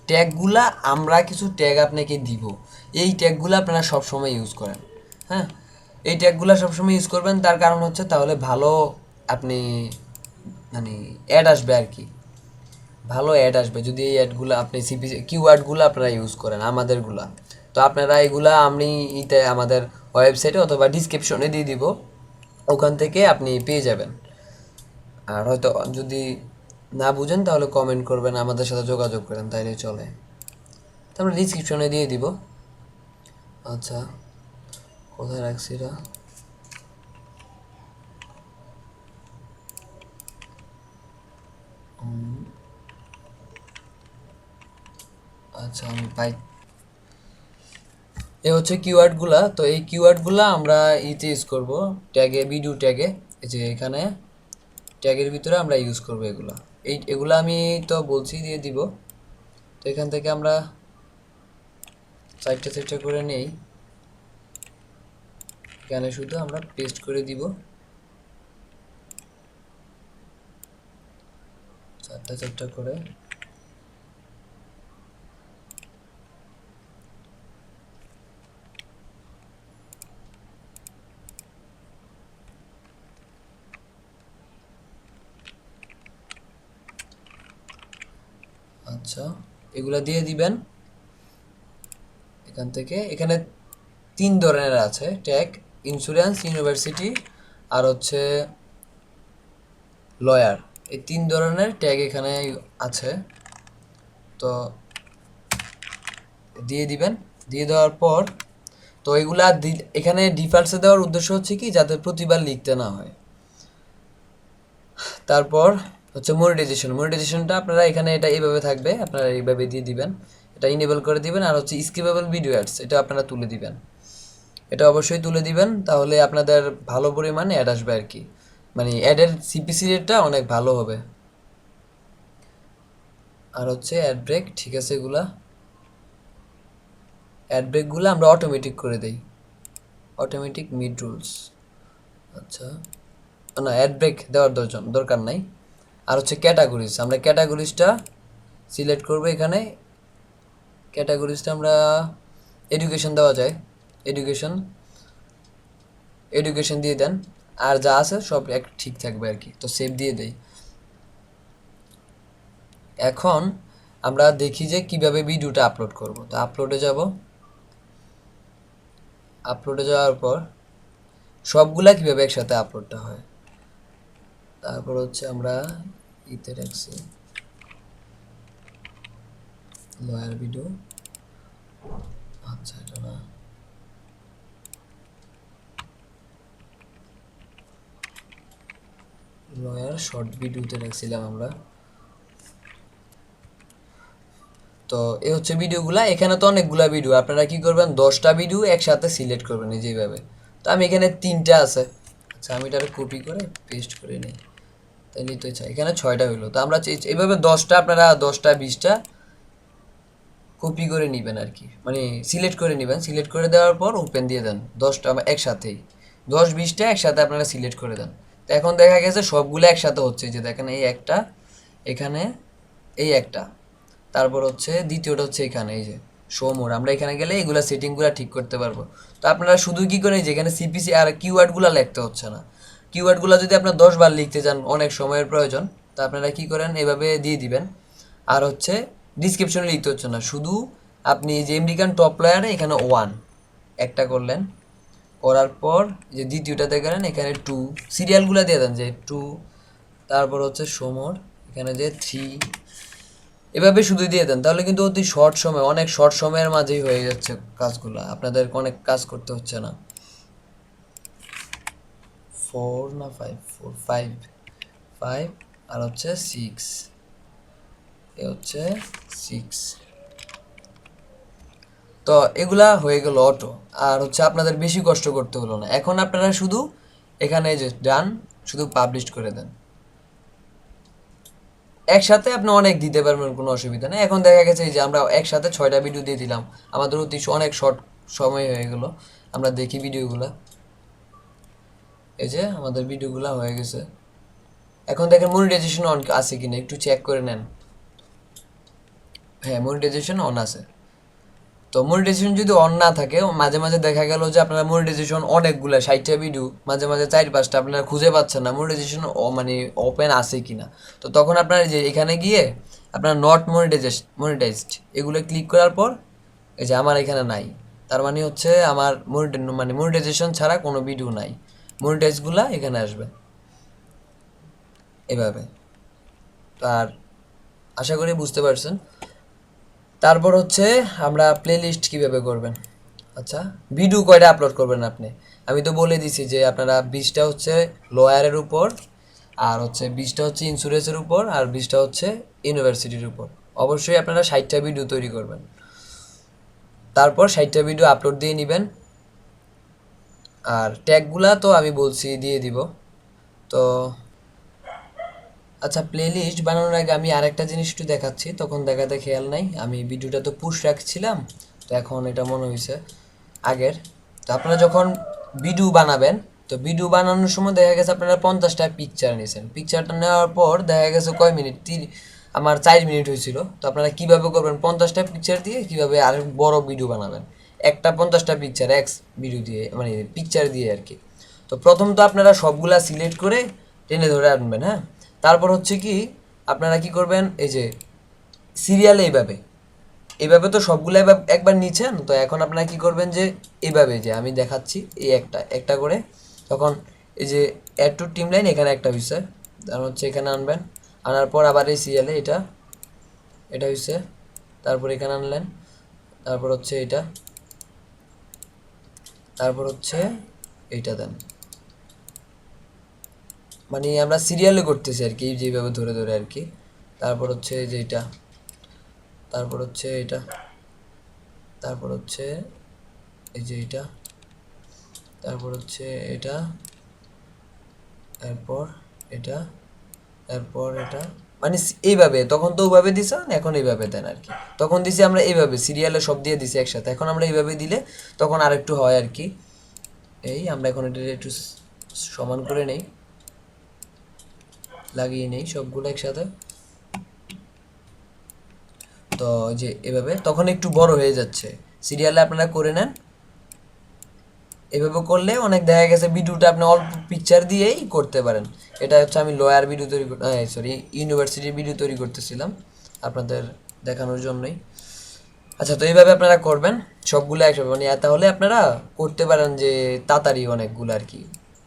Speaker 1: ট্যাগগুলা আমরা কিছু ট্যাগ আপনাকে দিব, এই ট্যাগগুলো আপনারা সবসময় ইউজ করেন। হ্যাঁ, এই ট্যাগগুলো সবসময় ইউজ করবেন, তার কারণ হচ্ছে তাহলে ভালো আপনি মানে অ্যাড আসবে আর কি, ভালো অ্যাড আসবে যদি এই অ্যাডগুলো আপনি কিওয়ার্ডগুলো আপনারা ইউজ করেন আমাদেরগুলা। তো আপনারা এগুলা আমি আমাদের ওয়েবসাইটে অথবা ডিসক্রিপশনে দিয়ে দিব, ওখান থেকে আপনি পেয়ে যাবেন। আর হয়তো যদি না বুঝেন তাহলে কমেন্ট করবেন, আমাদের সাথে যোগাযোগ করেন, তাইলে চলে। তারপরে ডিসক্রিপশনে দিয়ে দিব। আচ্ছা, কোথায় রাখছি এটা, আচ্ছা আমি পাই, এ হচ্ছে কিওয়ার্ডগুলা। তো এই কিওয়ার্ডগুলা আমরা ইতে ইউজ করব, ট্যাগে, ভিডিও ট্যাগে, এই যে এখানে ট্যাগের ভিতরে আমরা ইউজ করব এগুলা। এগুলা আমি তো বলছি দিয়ে দিব। তো এখান থেকে আমরা চারটা করে নেই, এখানে শুধু আমরা পেস্ট করে দিব, চারটা করে। আচ্ছা, এগুলা দিয়ে দিবেন এখান থেকে। এখানে 3 ধরনের আছে ট্যাগ, ইন্স্যুরেন্স, ইউনিভার্সিটি আর হচ্ছে লয়ার। এই 3 ধরনের ট্যাগ এখানে আছে। তো দিয়ে দিবেন। দিয়ে দেওয়ার পর তো এগুলা এখানে ডিফল্টসে দেওয়ার উদ্দেশ্য হচ্ছে কি যাতে প্রতিবার লিখতে না হয়। তারপর হচ্ছে মনিটাইজেশনটা আপনারা এখানে এটা এইভাবে থাকবে, আপনারা এইভাবে দিয়ে দিবেন, এটা ইনেবল করে দিবেন। আর হচ্ছে স্কিপেবল ভিডিও অ্যাডস, এটা আপনারা তুলে দিবেন, এটা অবশ্যই তুলে দিবেন, তাহলে আপনাদের ভালো পরিমাণে অ্যাড আসবে আর কি, মানে অ্যাডের সিপিসি রেটটা অনেক ভালো হবে। আর হচ্ছে অ্যাড ব্রেক, ঠিক আছে, এগুলা অ্যাড ব্রেকগুলো আমরা অটোমেটিক করে দেই, অটোমেটিক মিড রুলস। আচ্ছা, না অ্যাড ব্রেক দেওয়ার দরকার নাই। আর হচ্ছে ক্যাটাগরিজ, আমরা ক্যাটাগরিজটা সিলেক্ট করব। এখানে ক্যাটাগরিজটা আমরা এডুকেশন দেওয়া যায়, এডুকেশন এডুকেশন দিয়ে দেন, আর যা আছে সব এক ঠিক থাকবে আর কি। তো সেভ দিয়ে দেই। এখন আমরা দেখি যে কিভাবে ভিডিওটা আপলোড করব। তো আপলোডে যাব, আপলোডে যাওয়ার পর সবগুলা কিভাবে একসাথে আপলোডটা হয়। তারপর হচ্ছে আমরা ইতে রাখছি লয়ার ভিডিও, আচ্ছা এটা না, লয়ার শর্ট ভিডিওতে রাখছিলাম আমরা। তো এই হচ্ছে ভিডিওগুলা, এখানে তো অনেকগুলা ভিডিও, আপনারা কি করবেন 10টা ভিডিও একসাথে সিলেক্ট করবেন এই যেভাবে। তো আমি এখানে 3টা আছে, আচ্ছা আমি এটা কপি করে পেস্ট করে নিই, তাহলে তো এখানে 6টা হইলো। তো আমরা এইভাবে 10টা, আপনারা 10টা 20টা কপি করে নেবেন আর কি, মানে সিলেক্ট করে নেবেন। সিলেক্ট করে দেওয়ার পর ওপেন দিয়ে দেন 10টা একসাথেই, 10-20টা একসাথে আপনারা সিলেক্ট করে দেন। তো এখন দেখা গেছে সবগুলো একসাথে হচ্ছে, যে দেখেন এই একটা, এখানে এই একটা, তারপর হচ্ছে দ্বিতীয়টা হচ্ছে এখানে এই যে শো মোর। আমরা এখানে গেলে এগুলা সেটিংগুলো ঠিক করতে পারবো। তো আপনারা শুধু কি করেন যে এখানে সিপিসি আর কিওয়ার্ডগুলো লিখতে হচ্ছে না, কিওয়ার্ডগুলো যদি আপনার 10 বার লিখতে যান অনেক সময়ের প্রয়োজন, তো আপনারা কি করেন এভাবে দিয়ে দিবেন। আর হচ্ছে ডিসক্রিপশনে লিখতে হচ্ছে না, শুধু আপনি যে আমেরিকান টপ প্লেয়ারে এখানে 1 একটা করলেন, করার পর যে দ্বিতীয়টা দেখেন এখানে 2 সিরিয়ালগুলো দিয়ে দেন যে 2, তারপর হচ্ছে সোমর এখানে যে 3, এভাবে শুধু দিয়ে দেন, তাহলে কিন্তু অতি শর্ট সময়, অনেক শর্ট সময়ের মাঝেই হয়ে যাচ্ছে কাজগুলো, আপনাদের অনেক কাজ করতে হচ্ছে না। 4 না 5, 4 5 5 আর হচ্ছে 6, এ হচ্ছে 6। তো এগুলা হয়ে গেল অটো, আর হচ্ছে আপনাদের বেশি কষ্ট করতে হলো না। এখন আপনারা শুধু এখানে যে ডান, শুধু পাবলিশ করে দেন, একসাথে আপনি অনেক দিতে পারবেন, কোনো অসুবিধা নেই। এখন দেখা গেছে এই যে আমরা একসাথে 6টা ভিডিও দিয়ে দিলাম, আমাদের অতি অনেক শর্ট সময় হয়ে গেল। আমরা দেখি ভিডিওগুলো, এই যে আমাদের ভিডিওগুলো হয়ে গেছে। এখন দেখেন মনিটাইজেশন অন আছে কিনা একটু চেক করে নেন। হ্যাঁ, মনিটাইজেশন অন আছে। তো মনিটাইজেশন যদি অন না থাকে, মাঝে মাঝে দেখা গেল যে আপনারা মনিটাইজেশন অনেকগুলো 60টা ভিডিও, মাঝে মাঝে 4-5টা আপনারা খুঁজে পাচ্ছেন না মনিটাইজেশন মানে ওপেন আছে কিনা। তো তখন আপনারা যে এখানে গিয়ে আপনারা নট মনিটাইজড এগুলো ক্লিক করার পর এই যে আমার এখানে নাই, তার মানে হচ্ছে আমার মানে মনিটাইজেশন ছাড়া কোনো ভিডিও নাই, মনিটাইজগুলা এখানে আসবে এভাবে। তো আর আশা করি বুঝতে পারছেন। তারপর হচ্ছে আমরা প্লেলিস্ট কিভাবে করবেন। আচ্ছা, ভিডিও কয়টা আপলোড করবেন আপনি, আমি তো বলে দিছি যে আপনারা 20টা হচ্ছে লয়ারের উপর, আর হচ্ছে 20টা হচ্ছে ইন্স্যুরেন্সের উপর, আর 20টা হচ্ছে ইউনিভার্সিটির উপর। অবশ্যই আপনারা 60টা ভিডিও তৈরি করবেন, তারপর 60টা ভিডিও আপলোড দিয়ে নেবেন। আর ট্যাগগুলা তো আমি বলছি দিয়ে দিব। তো আচ্ছা, প্লেলিস্ট বানানোর আগে আমি আরেকটা জিনিস একটু দেখাচ্ছি, তখন দেখাতে খেয়াল নাই, আমি ভিডিওটা তো পুশ রাখছিলাম, তো এখন এটা মনে হয়েছে আগের। তো আপনারা যখন ভিডিও বানাবেন, তো ভিডিও বানানোর সময় দেখা গেছে আপনারা 50টা পিকচার নিয়েছেন, পিকচারটা নেওয়ার পর দেখা গেছে কয় মিনিট, আমার 4 মিনিট হয়েছিল। তো আপনারা কীভাবে করবেন 50টা পিকচার দিয়ে কীভাবে আর বড় ভিডিও বানাবেন, একটা 50টা পিকচার এক্স ভিডিও দিয়ে, মানে পিকচার দিয়ে আর কি। তো প্রথম তো আপনারা সবগুলা সিলেক্ট করে টেনে ধরে আনবেন, হ্যাঁ। তারপর হচ্ছে কি আপনারা কি করবেন, এই যে সিরিয়ালে এইভাবে তো সবগুলো একবার নিচ্ছেন, তো এখন আপনারা কি করবেন যে এইভাবে, যে আমি দেখাচ্ছি এই একটা একটা করে, তখন এই যে অ্যাড টু টিম লাইন এখানে একটা হয়েছে, তার হচ্ছে এখানে আনবেন, আনার পর আবার এই সিরিয়ালে এটা এটা হয়েছে, তারপর এখানে আনলেন, তারপর হচ্ছে এটা, তারপর হচ্ছে এইটা দেন, মানে আমরা সিরিয়ালে করতেছি আর কি, যেভাবে ধরে ধরে আর কি। তারপর হচ্ছে যে এটা, তারপর হচ্ছে এটা, তারপর হচ্ছে এই যে এটা, তারপর হচ্ছে এটা, এরপর এটা, এরপর এটা, মানে এইভাবে, তখন তো ওইভাবে দিছে, এখন এইভাবে দেন আর কি। তখন দিছি আমরা এইভাবে সিরিয়ালে সব দিয়ে দিছি একসাথে, এখন আমরা এইভাবে দিলে তখন আরেকটু হয় আর কি। এই আমরা এখন এটা একটু সমান করে নেই, লাগিয়ে নেই সবগুলো একসাথে। তো যে এভাবে তখন একটু বড় হয়ে যাচ্ছে, সিরিয়ালে আপনারা করে নেন। এভাবে করলে অনেক দেখা গেছে ভিডিওটা আপনি অল্প পিকচার দিয়েই করতে পারেন। এটা হচ্ছে আমি লয়ার ভিডিও তৈরি সরি ইউনিভার্সিটির ভিডিও তৈরি করতেছিলাম আপনাদের দেখানোর জন্যই। আচ্ছা, তো এইভাবে আপনারা করবেন সবগুলো একসাথে, মানে তাহলে আপনারা করতে পারেন যে তাড়াতাড়ি অনেকগুলো আর কি,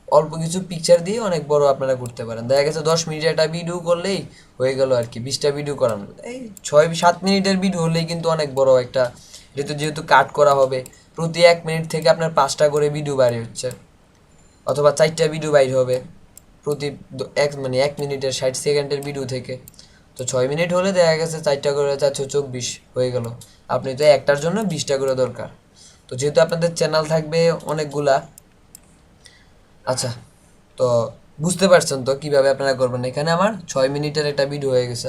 Speaker 1: অল্প কিছু পিকচার দিয়ে অনেক বড় আপনারা করতে পারেন। দেখা গেছে 10 মিনিটের একটা ভিডিও করলেই হয়ে গেল আর কি, 20টা ভিডিও করান, এই 6-7 মিনিটের ভিডিও হলেই কিন্তু অনেক বড় একটা, যেহেতু কাট করা হবে, প্রতি 1 মিনিট থেকে আপনার 5টা করে ভিডিও বাইর হচ্ছে, অথবা 4টা ভিডিও বাইর হবে প্রতি মানে 1 মিনিটের 60 সেকেন্ডের ভিডিও থেকে। তো 6 মিনিট হলে দেখা গেছে 4টা করে 424 হয়ে গেল। আপনি তো একটার জন্য 20টা করে দরকার। তো যেহেতু আপনাদের চ্যানেল থাকবে অনেকগুলা, আচ্ছা, তো বুঝতে পারছেন তো কিভাবে আপনারা করবেন। এখানে আমার 6 মিনিটের একটা ভিডিও হয়ে গেছে।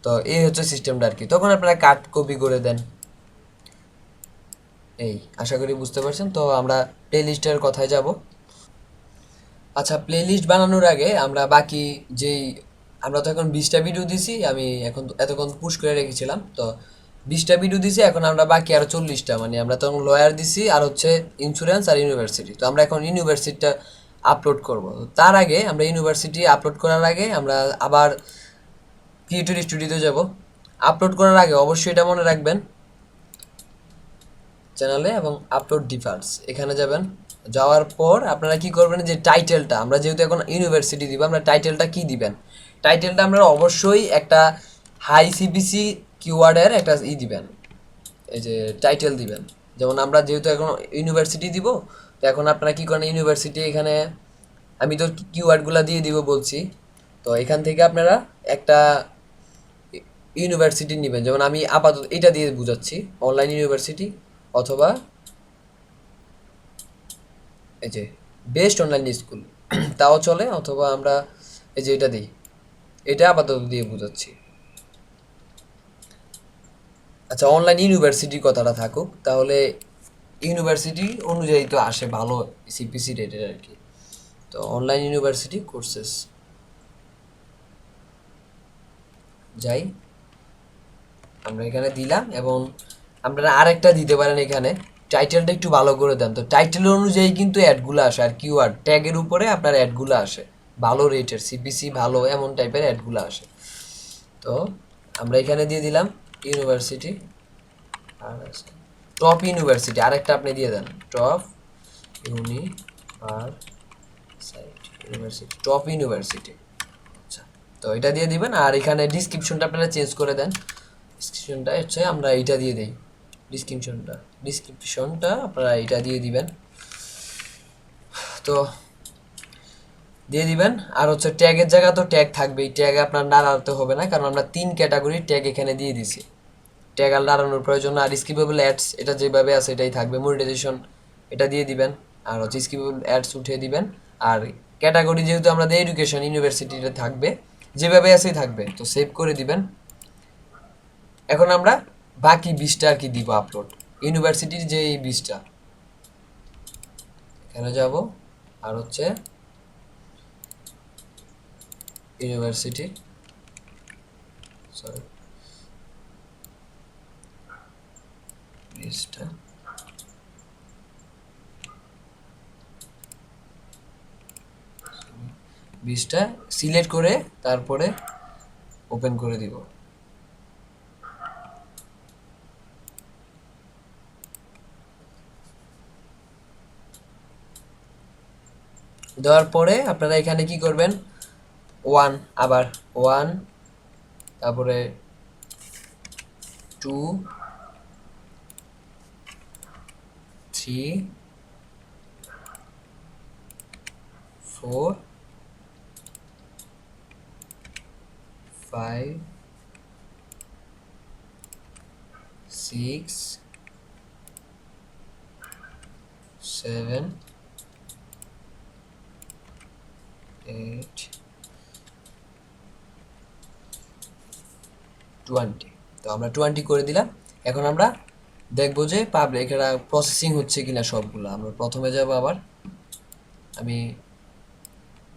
Speaker 1: তো এই হচ্ছে সিস্টেমটা আর কি, তখন আপনারা কাট কপি করে দেন। এই আশা করি বুঝতে পারছেন। তো আমরা প্লে লিস্টের কথায় যাব। আচ্ছা, প্লে লিস্ট বানানোর আগে আমরা বাকি যেই, আমরা তো এখন 20টা ভিডিও দিছি, আমি এখন এতক্ষণ পুশ করে রেখেছিলাম, তো 20টা ভিডিও দিছি, এখন আমরা বাকি আরও 40টা, মানে আমরা তখন লয়ার দিছি আর হচ্ছে ইন্স্যুরেন্স আর ইউনিভার্সিটি, তো আমরা এখন ইউনিভার্সিটিটা আপলোড করব। তার আগে আমরা ইউনিভার্সিটি আপলোড করার আগে আমরা আবার ক্রিয়েটর স্টুডিওতে যাব। আপলোড করার আগে অবশ্যই এটা মনে রাখবেন, চ্যানেলে এবং আপলোড ডিফার্স এখানে যাবেন। যাওয়ার পর আপনারা কি করবেন, যে টাইটেলটা, আমরা যেহেতু এখন ইউনিভার্সিটি দিব, আমরা টাইটেলটা কি দিবেন, টাইটেলটা আমরা অবশ্যই একটা হাই সিপিসি কিওয়ার্ডের একটা দিবেন, এই যে টাইটেল দিবেন। যেমন আমরা যেহেতু এখন ইউনিভার্সিটি দিব, তো এখন আপনারা কি করেন, ইউনিভার্সিটি এখানে আমি তো কিওয়ার্ডগুলো দিয়ে দিব বলছি, তো এখান থেকে আপনারা একটা ইউনিভার্সিটি নেবেন। যেমন আমি আপাতত এটা দিয়ে বুঝাচ্ছি, অনলাইন ইউনিভার্সিটি, অথবা এই যে বেস্ট অনলাইন স্কুল তাও চলে, অথবা আমরা এই যে এটা দিই, এটা আপাতত দিয়ে বুঝাচ্ছি। আচ্ছা, অনলাইন ইউনিভার্সিটি কথাটা থাকুক, তাহলে ইউনিভার্সিটি অনুযায়ী তো আসে ভালো সিপিসি রেটের আর কি। তো অনলাইন ইউনিভার্সিটি কোর্সেস যাই, আমরা এখানে দিলাম, এবং আপনারা আরেকটা দিতে পারেন এখানে, টাইটেলটা একটু ভালো করে দেন। তো টাইটেল অনুযায়ী কিন্তু অ্যাডগুলো আসে, আর কিওয়ার্ড ট্যাগের উপরে আপনার অ্যাডগুলো আসে, ভালো রেটের সিপিসি ভালো এমন টাইপের অ্যাডগুলো আসে। তো আমরা এখানে দিয়ে দিলাম ইউনিভার্সিটি, আর টপ ইউনিভার্সিটি আরেকটা আপনি দিয়ে দেন, টপ ইউনিভার্সিটি, টপ ইউনিভার্সিটি। আচ্ছা, তো এটা দিয়ে দিবেন, আর এখানে ডিসক্রিপশনটা আপনারা চেঞ্জ করে দেন। ডিসক্রিপশনটা হচ্ছে আমরা এইটা দিয়ে দিই, ডিসক্রিপশনটা আপনারা এটা দিয়ে দিবেন। তো দিয়ে দিবেন, আর হচ্ছে ট্যাগের জায়গা তো ট্যাগ থাকবেই, ট্যাগ আপনার নাড়াতে হবে না, কারণ আমরা 3 ক্যাটাগরির ট্যাগ এখানে দিয়ে দিছি, ট্যাগ আর নাড়ানোর প্রয়োজন। আর স্কিপেবল অ্যাডস এটা যেভাবে আছে এটাই থাকবে, মনিটাইজেশন এটা দিয়ে দিবেন, আর হচ্ছে স্কিপেবল অ্যাডস উঠিয়ে দিবেন। আর ক্যাটাগরি যেহেতু আমাদের এডুকেশন ইউনিভার্সিটিতে থাকবে, যেভাবে আছেই থাকবে, তো সেভ করে দিবেন। এখন আমরা বাকি 20টা আর কি দিব আপলোড, ইউনিভার্সিটির যে এই 20টা, এখানে যাব, আর হচ্ছে ইউনিভার্সিটি, সরি 20টা, 20টা সিলেক্ট করে তারপরে ওপেন করে দিব। দেওয়ার পরে আপনারা এখানে কি করবেন 1 আবার 1 তারপরে 2 3 4 5 6 7 8 20 তো আমরা 20 করে দিলাম এখন আমরা দেখবো যে পাবলিক এটা প্রসেসিং হচ্ছে কিনা সবগুলো আমরা প্রথমে যাব আবার আমি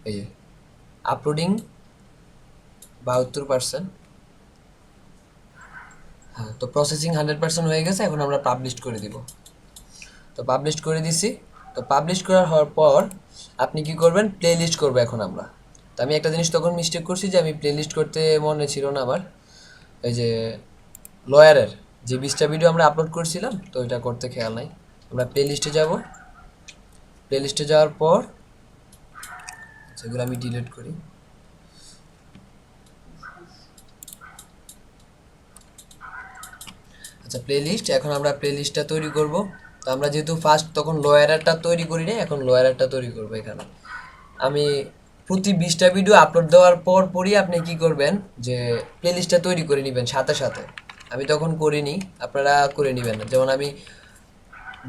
Speaker 1: এই যে আপলোডিং 72%। হ্যাঁ তো প্রসেসিং 100% হয়ে গেছে এখন আমরা পাবলিশ করে দিব তো পাবলিশ করে দিছি তো পাবলিশ করার হওয়ার পর আপনি কি করবেন প্লে লিস্ট করবো এখন আমরা তো আমি একটা জিনিস তখন মিস্টেক করছি যে আমি প্লে লিস্ট করতে মনে ছিল না আমার এই যে লয়ারের যে 20টা ভিডিও আমরা আপলোড করছিলাম তো এটা করতে খেয়াল নাই আমরা প্লে লিস্টে যাব প্লে লিস্টে যাওয়ার পর সেগুলো আমি ডিলিট করি আচ্ছা প্লে লিস্ট এখন আমরা প্লে লিস্টটা তৈরি করব তো আমরা যেহেতু ফার্স্ট তখন লয়ারটা তৈরি করি না এখন লয়ারটা তৈরি করব এখানে আমি প্রতি 20টা ভিডিও আপলোড দেওয়ার পর পরই আপনি কি করবেন যে প্লে লিস্টটা তৈরি করে নেবেন সাথে সাথে আমি তখন করিনি আপনারা করে নেবেন যেমন আমি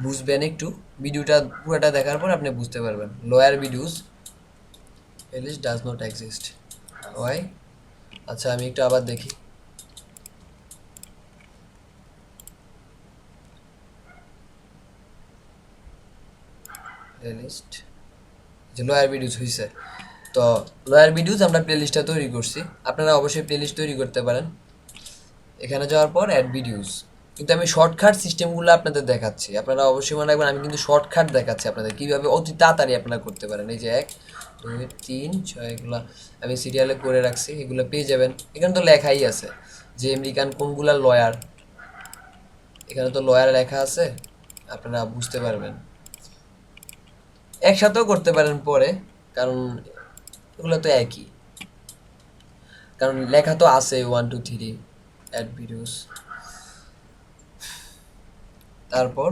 Speaker 1: বুঝবেন একটু ভিডিওটা পুরোটা দেখার পর আপনি বুঝতে পারবেন lawyer videos playlist does not exist why আচ্ছা আমি একটু আবার দেখি প্লেলিস্ট যে লয়ার ভিডিওস হয়েছে তো লয়ার ভিডিওস আমরা প্লেলিস্টটা তৈরি করছি আপনারা অবশ্যই প্লেলিস্ট তৈরি করতে পারেন এখানে যাওয়ার পর অ্যাড ভিডিওস কিন্তু আমি শর্টকাট সিস্টেমগুলো আপনাদের দেখাচ্ছি আপনারা অবশ্যই মনে রাখবেন আমি কিন্তু শর্টকাট দেখাচ্ছি আপনাদের কীভাবে অতি তাড়াতাড়ি আপনারা করতে পারেন এই যে 1 2 3 6 এগুলো আমি সিরিয়ালে করে রাখছি এগুলো পেয়ে যাবেন এখানে তো লেখাই আছে যে আমেরিকান কোনগুলা লয়ার এখানে তো লয়ার লেখা আছে আপনারা বুঝতে পারবেন একসাথেও করতে পারেন পরে কারণ এগুলো তো একই কারণ লেখা তো আছে 1 2 3 অ্যাড ভিডিওস তারপর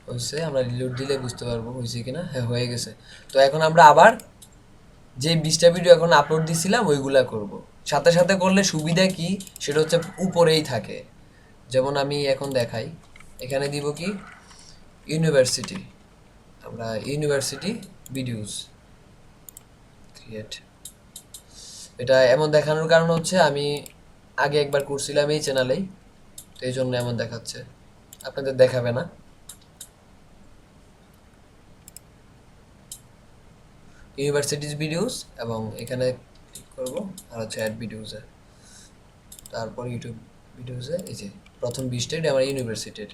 Speaker 1: হয়েছে আমরা রিলোড দিলে বুঝতে পারবো হয়েছে কিনা হ্যাঁ হয়ে গেছে তো এখন আমরা আবার যে 20টা ভিডিও এখন আপলোড দিছিলাম ওইগুলা করব সাথে সাথে করলে সুবিধা কি সেটা হচ্ছে উপরেই থাকে যেমন আমি এখন দেখাই এখানে দিব কি ইউনিভার্সিটি আমরা ইউনিভার্সিটি ভিডিওস ক্রিয়েট এটা এমন দেখানোর কারণ হচ্ছে আমি আগে একবার করছিলাম এই চ্যানেলেই তো এই জন্য এমন দেখাচ্ছে আপনাদের দেখাবে না ইউনিভার্সিটিজ ভিডিওস এবং এখানে ক্লিক করব আর হচ্ছে অ্যাড ভিডিওসে তারপর ইউটিউব ভিডিওসে এই যে প্রথম 20টা এটা আমার ইউনিভার্সিটির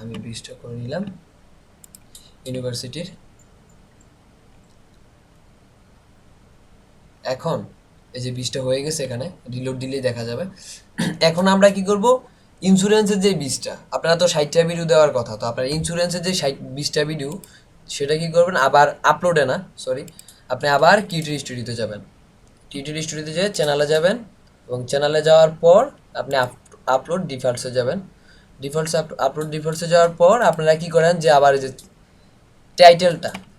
Speaker 1: আমি 20টা করে নিলাম ইউনিভার্সিটির এখন এই যে 20টা হয়ে গেছে এখানে রিলোড দিলেই দেখা যাবে এখন আমরা কি করব ইন্স্যুরেন্সের যে 20টা আপনারা তো 60টা ভিডিও দেওয়ার কথা তো আপনার ইন্স্যুরেন্সের যে 20টা ভিডিও সেটা কি করবেন আবার আপলোডে না সরি আপনি আবার কিউটি স্টুডিওতে যাবেন কিউটি স্টুডিওতে যেয়ে চ্যানেলে যাবেন এবং চ্যানেলে যাওয়ার পর আপনি আপলোড ডিফল্টসে যাবেন আপলোড ডিফল্টসে যাওয়ার পর আপনারা কি করেন যে আবার এই যে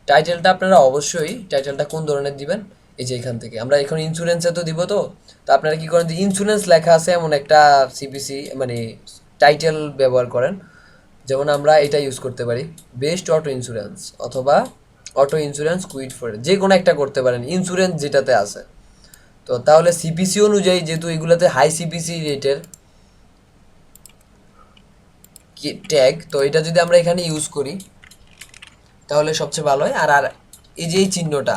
Speaker 1: টাইটেলটা আপনারা অবশ্যই টাইটেলটা কোন ধরনের দিবেন এই যে এখান থেকে আমরা এখন ইন্স্যুরেন্সে তো দিব তো আপনারা কি করেন যে ইন্স্যুরেন্স লেখা আছে এমন একটা সিপিসি মানে টাইটেল ব্যবহার করেন যেমন আমরা এটা ইউজ করতে পারি বেস্ট অটো ইন্স্যুরেন্স অথবা অটো ইন্স্যুরেন্স কুইট ফর যে কোনো একটা করতে পারেন ইন্স্যুরেন্স যেটাতে আছে তো তাহলে সিপিসি অনুযায়ী যেহেতু এগুলোতে হাই সিপিসি রেটের ট্যাগ তো এটা যদি আমরা এখানে ইউজ করি তাহলে সবচেয়ে ভালো হয় আর আর এই যে এই চিহ্নটা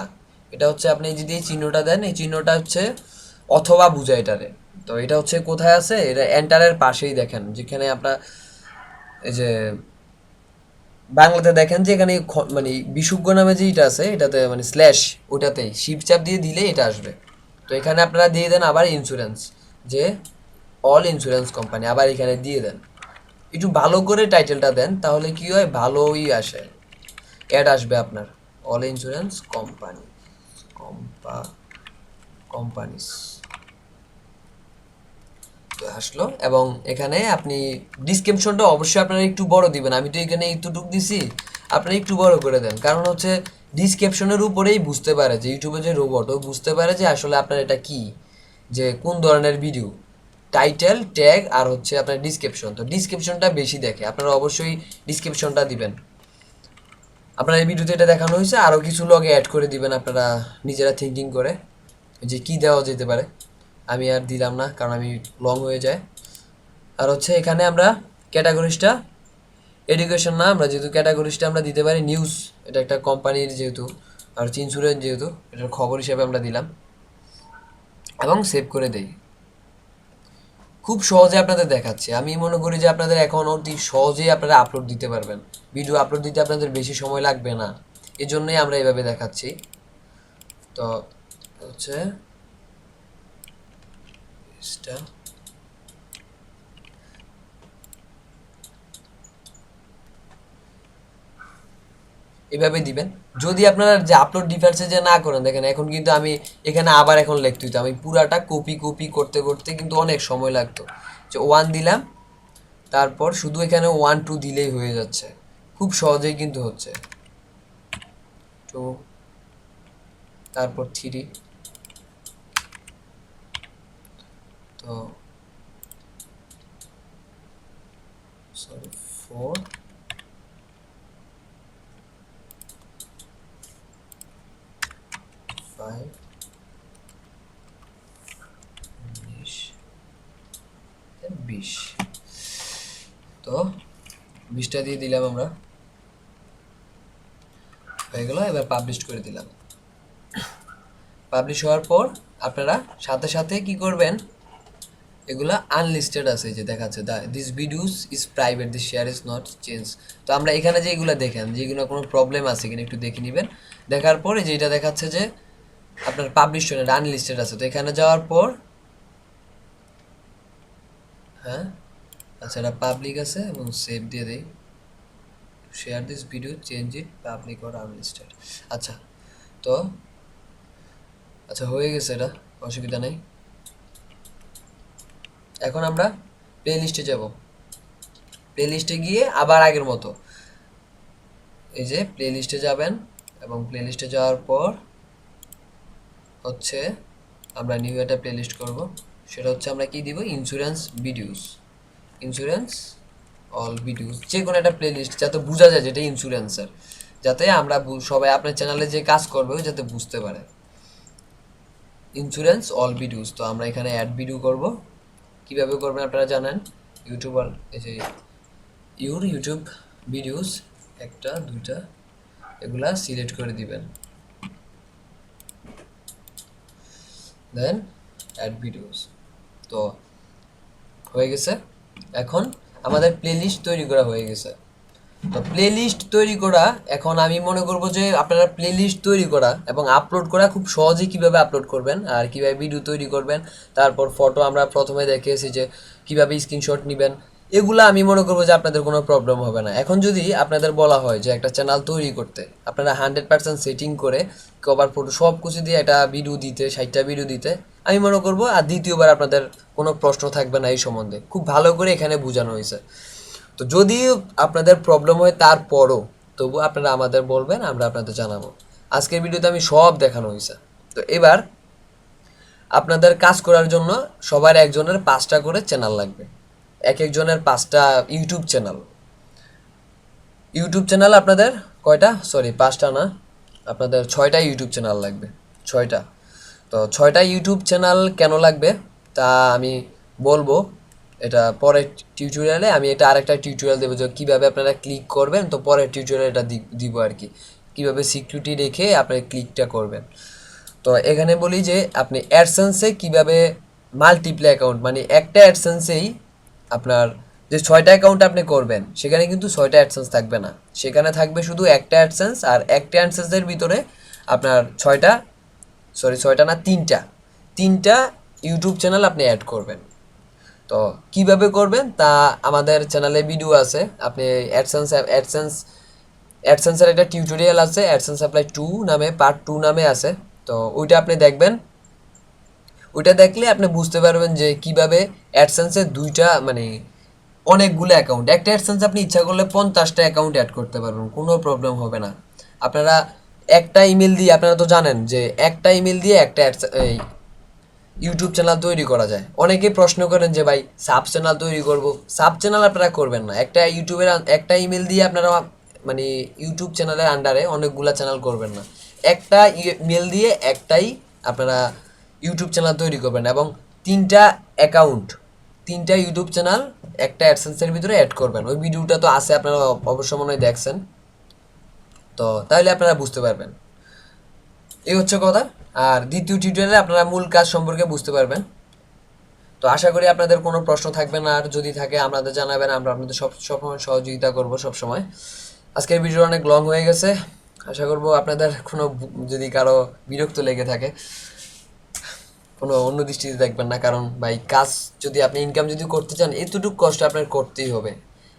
Speaker 1: এটা হচ্ছে আপনি যদি এই চিহ্নটা দেন এই চিহ্নটা হচ্ছে অথবা বুঝায় এটারে তো এটা হচ্ছে কোথায় আছে এটা এন্টারের পাশেই দেখেন যেখানে আপনার এই যে বাংলাতে দেখেন যে এখানে মানে বিশুদ্ধ নামে যেটা আছে এটাতে মানে স্ল্যাশ, ওটাতেই শিপ চাপ দিয়ে দিলে এটা আসবে। তো এখানে আপনারা দিয়ে দেন আবার ইন্স্যুরেন্স, যে অল ইন্স্যুরেন্স কোম্পানি, আবার এখানে দিয়ে দেন। একটু ভালো করে টাইটেলটা দেন, তাহলে কি হয়, ভালোই আসে, অ্যাড আসবে আপনার। অল ইন্স্যুরেন্স কোম্পানি, কোম্পানিস আসলো। এবং এখানে আপনি ডিসক্রিপশনটা অবশ্যই আপনারা একটু বড় দিবেন, আমি তো এখানে একটুটুক দিছি, আপনারা একটু বড় করে দেন, কারণ হচ্ছে ডিসক্রিপশনের উপরেই বুঝতে পারে যে ইউটিউবে যে রোবট, ও বুঝতে পারে যে আসলে আপনার এটা কি, যে কোন ধরনের ভিডিও, টাইটেল, ট্যাগ আর হচ্ছে আপনার ডিসক্রিপশন। তো ডিসক্রিপশনটা বেশি দেখে, আপনারা অবশ্যই ডিসক্রিপশনটা দিবেন। আপনার এই ভিডিওতে এটা দেখানো হয়েছে, আরও কিছু লগে অ্যাড করে দিবেন আপনারা নিজেরা থিঙ্কিং করে যে কি দেওয়া যেতে পারে। আমি আর দিলাম না, কারণ আমি লং হয়ে যায়। আর হচ্ছে এখানে আমরা ক্যাটাগরিজটা এডুকেশন না, আমরা যেহেতু ক্যাটাগরিজটা আমরা দিতে পারি নিউজ, এটা একটা কোম্পানির যেহেতু, আর হচ্ছে ইন্স্যুরেন্স যেহেতু, এটার খবর হিসাবে আমরা দিলাম এবং সেভ করে দেই। খুব সহজে আপনাদের দেখাচ্ছে, আমি মনে করি যে আপনাদের এখন অতি সহজেই আপনারা আপলোড দিতে পারবেন, ভিডিও আপলোড দিতে আপনাদের বেশি সময় লাগবে না, এজন্যই আমরা এইভাবে দেখাচ্ছি। তো হচ্ছে এভাবে দিবেন। যদি আপনারা যে আপলোড ডিভাইসে যে না করেন, দেখেন এখন কিন্তু আমি এখানে আবার এখন লিখতে হইতো, আমি পুরাটা কপি কপি করতে করতে কিন্তু অনেক সময় লাগতো। যে 1 দিলাম, তারপর শুধু এখানে 1 2 দিলেই হয়ে যাচ্ছে, খুব সহজেই কিন্তু হচ্ছে। 2, তারপর 3, তো সরি 4, 5, 20, তো 20টা দিয়ে দিলাম আমরা, হয়ে গেল। এবার পাবলিশ করে দিলাম। পাবলিশ হওয়ার পর আপনারা সাথে সাথে কি করবেন, এগুলা আনলিস্টেড আছে যে দেখাচ্ছে this videos is private, this share is not change. তো আমরা এখানে যে এগুলো দেখেন যেগুলো কোনো প্রবলেম আছে কিনা একটু দেখে নেবেন। দেখার পরে যেটা দেখাচ্ছে যে আপনার পাবলিশ হয়ে আনলিস্টেড আছে, তো এখানে যাওয়ার পর হ্যাঁ আচ্ছা এটা পাবলিক আছে এবং সেভ দিয়ে দেই, share this video change it public or unlisted. আচ্ছা, তো আচ্ছা হয়ে গেছে, এটা অসুবিধা নেই। এখন আমরা প্লে লিস্টে যাব, প্লে লিস্টে গিয়ে আবার আগের মতো এই যে প্লে লিস্টে যাবেন, এবং প্লে লিস্টে যাওয়ার পর হচ্ছে আমরা নিউ একটা প্লে লিস্ট করবো। সেটা হচ্ছে আমরা কি দিব, insurance videos, insurance all videos, যে কোনো একটা প্লে লিস্ট যাতে বোঝা যায় যেটা ইন্স্যুরেন্সের, যাতে আমরা সবাই আপনার চ্যানেলে যে কাজ করবে যাতে বুঝতে পারে। ইন্স্যুরেন্স অল ভিডিওস, তো আমরা এখানে অ্যাড ভিডিও করব। কিভাবে করবেন আপনারা জানেন, ইউটিউবার এই যে ইউটিউব ভিডিওস, একটা দুইটা এগুলা সিলেক্ট করে দিবেন, দেন অ্যাড ভিডিওস, তো হয়ে গেছে। এখন আমাদের প্লেলিস্ট তৈরি করা হয়ে গেছে। তো প্লেলিস্ট তৈরি করা, এখন আমি মনে করব যে আপনারা প্লেলিস্ট তৈরি করা এবং আপলোড করা খুব সহজেই কীভাবে আপলোড করবেন আর কীভাবে ভিডিও তৈরি করবেন, তারপর ফটো আমরা প্রথমে দেখিয়েছি যে কীভাবে স্ক্রিনশট নেবেন, এগুলো আমি মনে করবো যে আপনাদের কোনো প্রবলেম হবে না। এখন যদি আপনাদের বলা হয় যে একটা চ্যানেল তৈরি করতে, আপনারা 100% সেটিং করে কভার ফটো সব কিছু দিয়ে একটা ভিডিও দিতে, 60টা ভিডিও দিতে, আমি মনে করবো আর দ্বিতীয়বার আপনাদের কোনো প্রশ্ন থাকবে না এই সম্বন্ধে, খুব ভালো করে এখানে বোঝানো হয়েছে। তো যদি আপনাদের প্রবলেম হয় তারপরও, তবু আপনারা আমাদের বলবেন, আমরা আপনাদের জানাবো। আজকের ভিডিওতে আমি সব দেখানো হয়েছে। তো এবার আপনাদের কাজ করার জন্য সবার একজনের 5টা করে চ্যানেল লাগবে, এক একজনের 5টা ইউটিউব চ্যানেল। ইউটিউব চ্যানেল আপনাদের কয়টা, সরি 5টা না, আপনাদের 6টা ইউটিউব চ্যানেল লাগবে, 6টা। তো 6টা ইউটিউব চ্যানেল কেন লাগবে তা আমি বলবো, এটা পরের টিউটোরিয়ালে আমি এটা আরেকটা টিউটোরিয়াল দেবো যে কীভাবে আপনারা ক্লিক করবেন, তো পরের টিউটোরিয়ালে এটা দিব আর কি, কীভাবে সিকিউরিটি রেখে আপনি ক্লিকটা করবেন। তো এখানে বলি যে আপনি অ্যাডসেন্সে কীভাবে মাল্টিপ্লে অ্যাকাউন্ট, মানে একটা অ্যাডসেন্সেই আপনার যে 6টা অ্যাকাউন্ট আপনি করবেন সেখানে কিন্তু 6টা অ্যাডসেন্স থাকবে না, সেখানে থাকবে শুধু একটা অ্যাডসেন্স, আর একটা অ্যাডসেন্সের ভিতরে আপনার 6টা না 3টা ইউটিউব চ্যানেল আপনি অ্যাড করবেন। তো কিভাবে করবেন তা আমাদের চ্যানেলে ভিডিও আছে, আপনি অ্যাডসেন্সের একটা টিউটোরিয়াল আছে, অ্যাডসেন্স অ্যাপ্লাই 2 নামে, পার্ট 2 নামে আছে। তো ওইটা আপনি দেখবেন, ওইটা দেখলে আপনি বুঝতে পারবেন যে কিভাবে অ্যাডসেন্সের দুইটা মানে অনেকগুলো অ্যাকাউন্ট, একটা অ্যাডসেন্স আপনি ইচ্ছা করলে 50টা অ্যাকাউন্ট অ্যাড করতে পারবেন, কোনো প্রবলেম হবে না। আপনারা একটা ইমেল দিয়ে, আপনারা তো জানেন যে একটা ইমেল দিয়ে একটা ইউটিউব চ্যানেল তৈরি করা যায়। অনেকেই প্রশ্ন করেন যে ভাই সাব চ্যানেল তৈরি করব, সাব চ্যানেল আপনারা করবেন না, একটা ইমেল দিয়ে আপনারা মানে ইউটিউব চ্যানেলের আন্ডারে অনেকগুলা চ্যানেল করবেন না, একটা ইমেল দিয়ে একটাই আপনারা ইউটিউব চ্যানেল তৈরি করবেন, এবং 3টা ইউটিউব চ্যানেল একটা অ্যাডসেন্সের ভিতরে অ্যাড করবেন। ওই ভিডিওটা তো আছে, আপনারা অবশ্য মনে হয় দেখছেন, তো তাহলে আপনারা বুঝতে পারবেন। এই হচ্ছে কথা। আর দ্বিতীয় টিউটোরিয়ালে আপনারা মূল কাজ সম্পর্কে বুঝতে পারবেন। তো আশা করি আপনাদের কোনো প্রশ্ন থাকবে না, আর যদি থাকে আমাদের জানাবেন, আমরা আপনাদের সবসময় সহযোগিতা করব সবসময়। আজকের ভিডিও অনেক লং হয়ে গেছে, আশা করব আপনাদের কোনো যদি কারো বিরক্ত লেগে থাকে কোনো অন্য দৃষ্টিতে দেখবেন না, কারণ ভাই কাজ যদি আপনি ইনকাম যদি করতে চান এতটুকু কষ্ট আপনার করতেই হবে।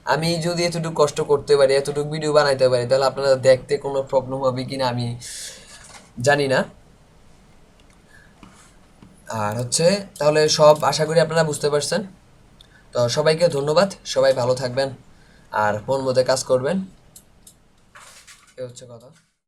Speaker 1: আমি যদি এতটুকু কষ্ট করতে পারি, এতটুকু ভিডিও বানাইতে পারি, তাহলে আপনারা দেখতে কোনো প্রবলেম হবে কিনা আমি জানি না। আর হচ্ছে তাহলে সব আশা করি আপনারা বুঝতে পারছেন। তো সবাইকে ধন্যবাদ, সবাই ভালো থাকবেন আর মন মতো কাজ করবেন, এ হচ্ছে কথা।